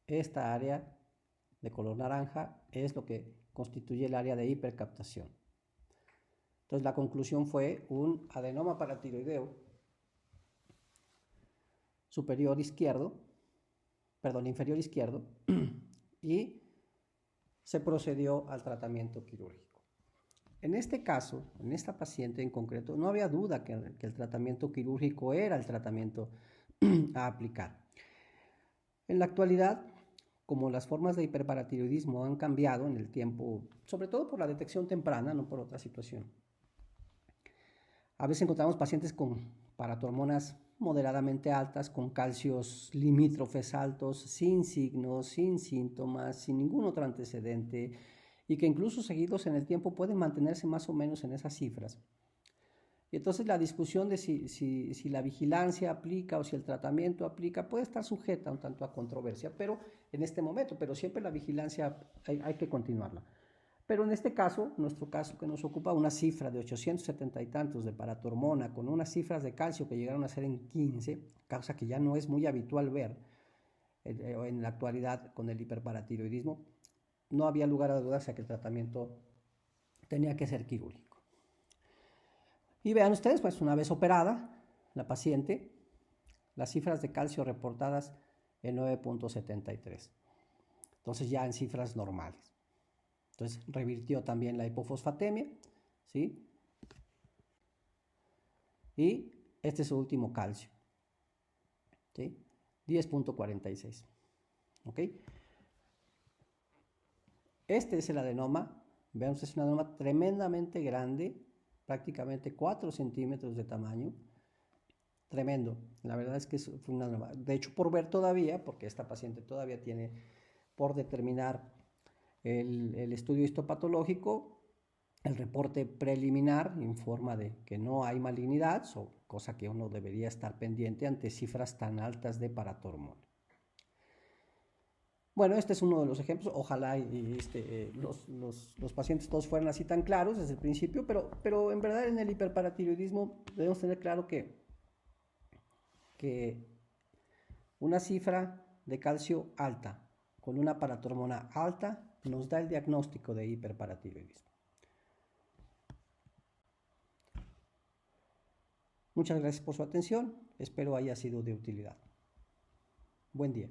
Esta área de color naranja es lo que constituye el área de hipercaptación. Entonces la conclusión fue un adenoma paratiroideo inferior izquierdo, y se procedió al tratamiento quirúrgico. En este caso, en esta paciente en concreto, no había duda que el tratamiento quirúrgico era el tratamiento a aplicar. En la actualidad, como las formas de hiperparatiroidismo han cambiado en el tiempo, sobre todo por la detección temprana, no por otra situación, a veces encontramos pacientes con paratormonas moderadamente altas, con calcios limítrofes altos, sin signos, sin síntomas, sin ningún otro antecedente, y que incluso seguidos en el tiempo pueden mantenerse más o menos en esas cifras. Y entonces la discusión de si la vigilancia aplica o si el tratamiento aplica puede estar sujeta un tanto a controversia, pero en este momento, pero siempre la vigilancia hay que continuarla. Pero en este caso, nuestro caso que nos ocupa, una cifra de 870 y tantos de paratormona con unas cifras de calcio que llegaron a ser en 15, cosa que ya no es muy habitual ver en la actualidad con el hiperparatiroidismo, no había lugar a dudas a que el tratamiento tenía que ser quirúrgico. Y vean ustedes, pues una vez operada la paciente, las cifras de calcio reportadas en 9.73. Entonces ya en cifras normales. Entonces revirtió también la hipofosfatemia, ¿sí? Y este es su último calcio, ¿sí? 10.46, ¿ok? Este es el adenoma Vean ustedes, es un adenoma tremendamente grande, prácticamente 4 centímetros de tamaño. Tremendo. La verdad es que fue un adenoma. De hecho, por ver todavía, porque esta paciente todavía tiene por determinar el estudio histopatológico, el reporte preliminar informa de que no hay malignidad, cosa que uno debería estar pendiente ante cifras tan altas de paratormona. Bueno, este es uno de los ejemplos. Ojalá los pacientes todos fueran así tan claros desde el principio, pero en verdad en el hiperparatiroidismo debemos tener claro que una cifra de calcio alta con una paratormona alta nos da el diagnóstico de hiperparatiroidismo. Muchas gracias por su atención, espero haya sido de utilidad. Buen día.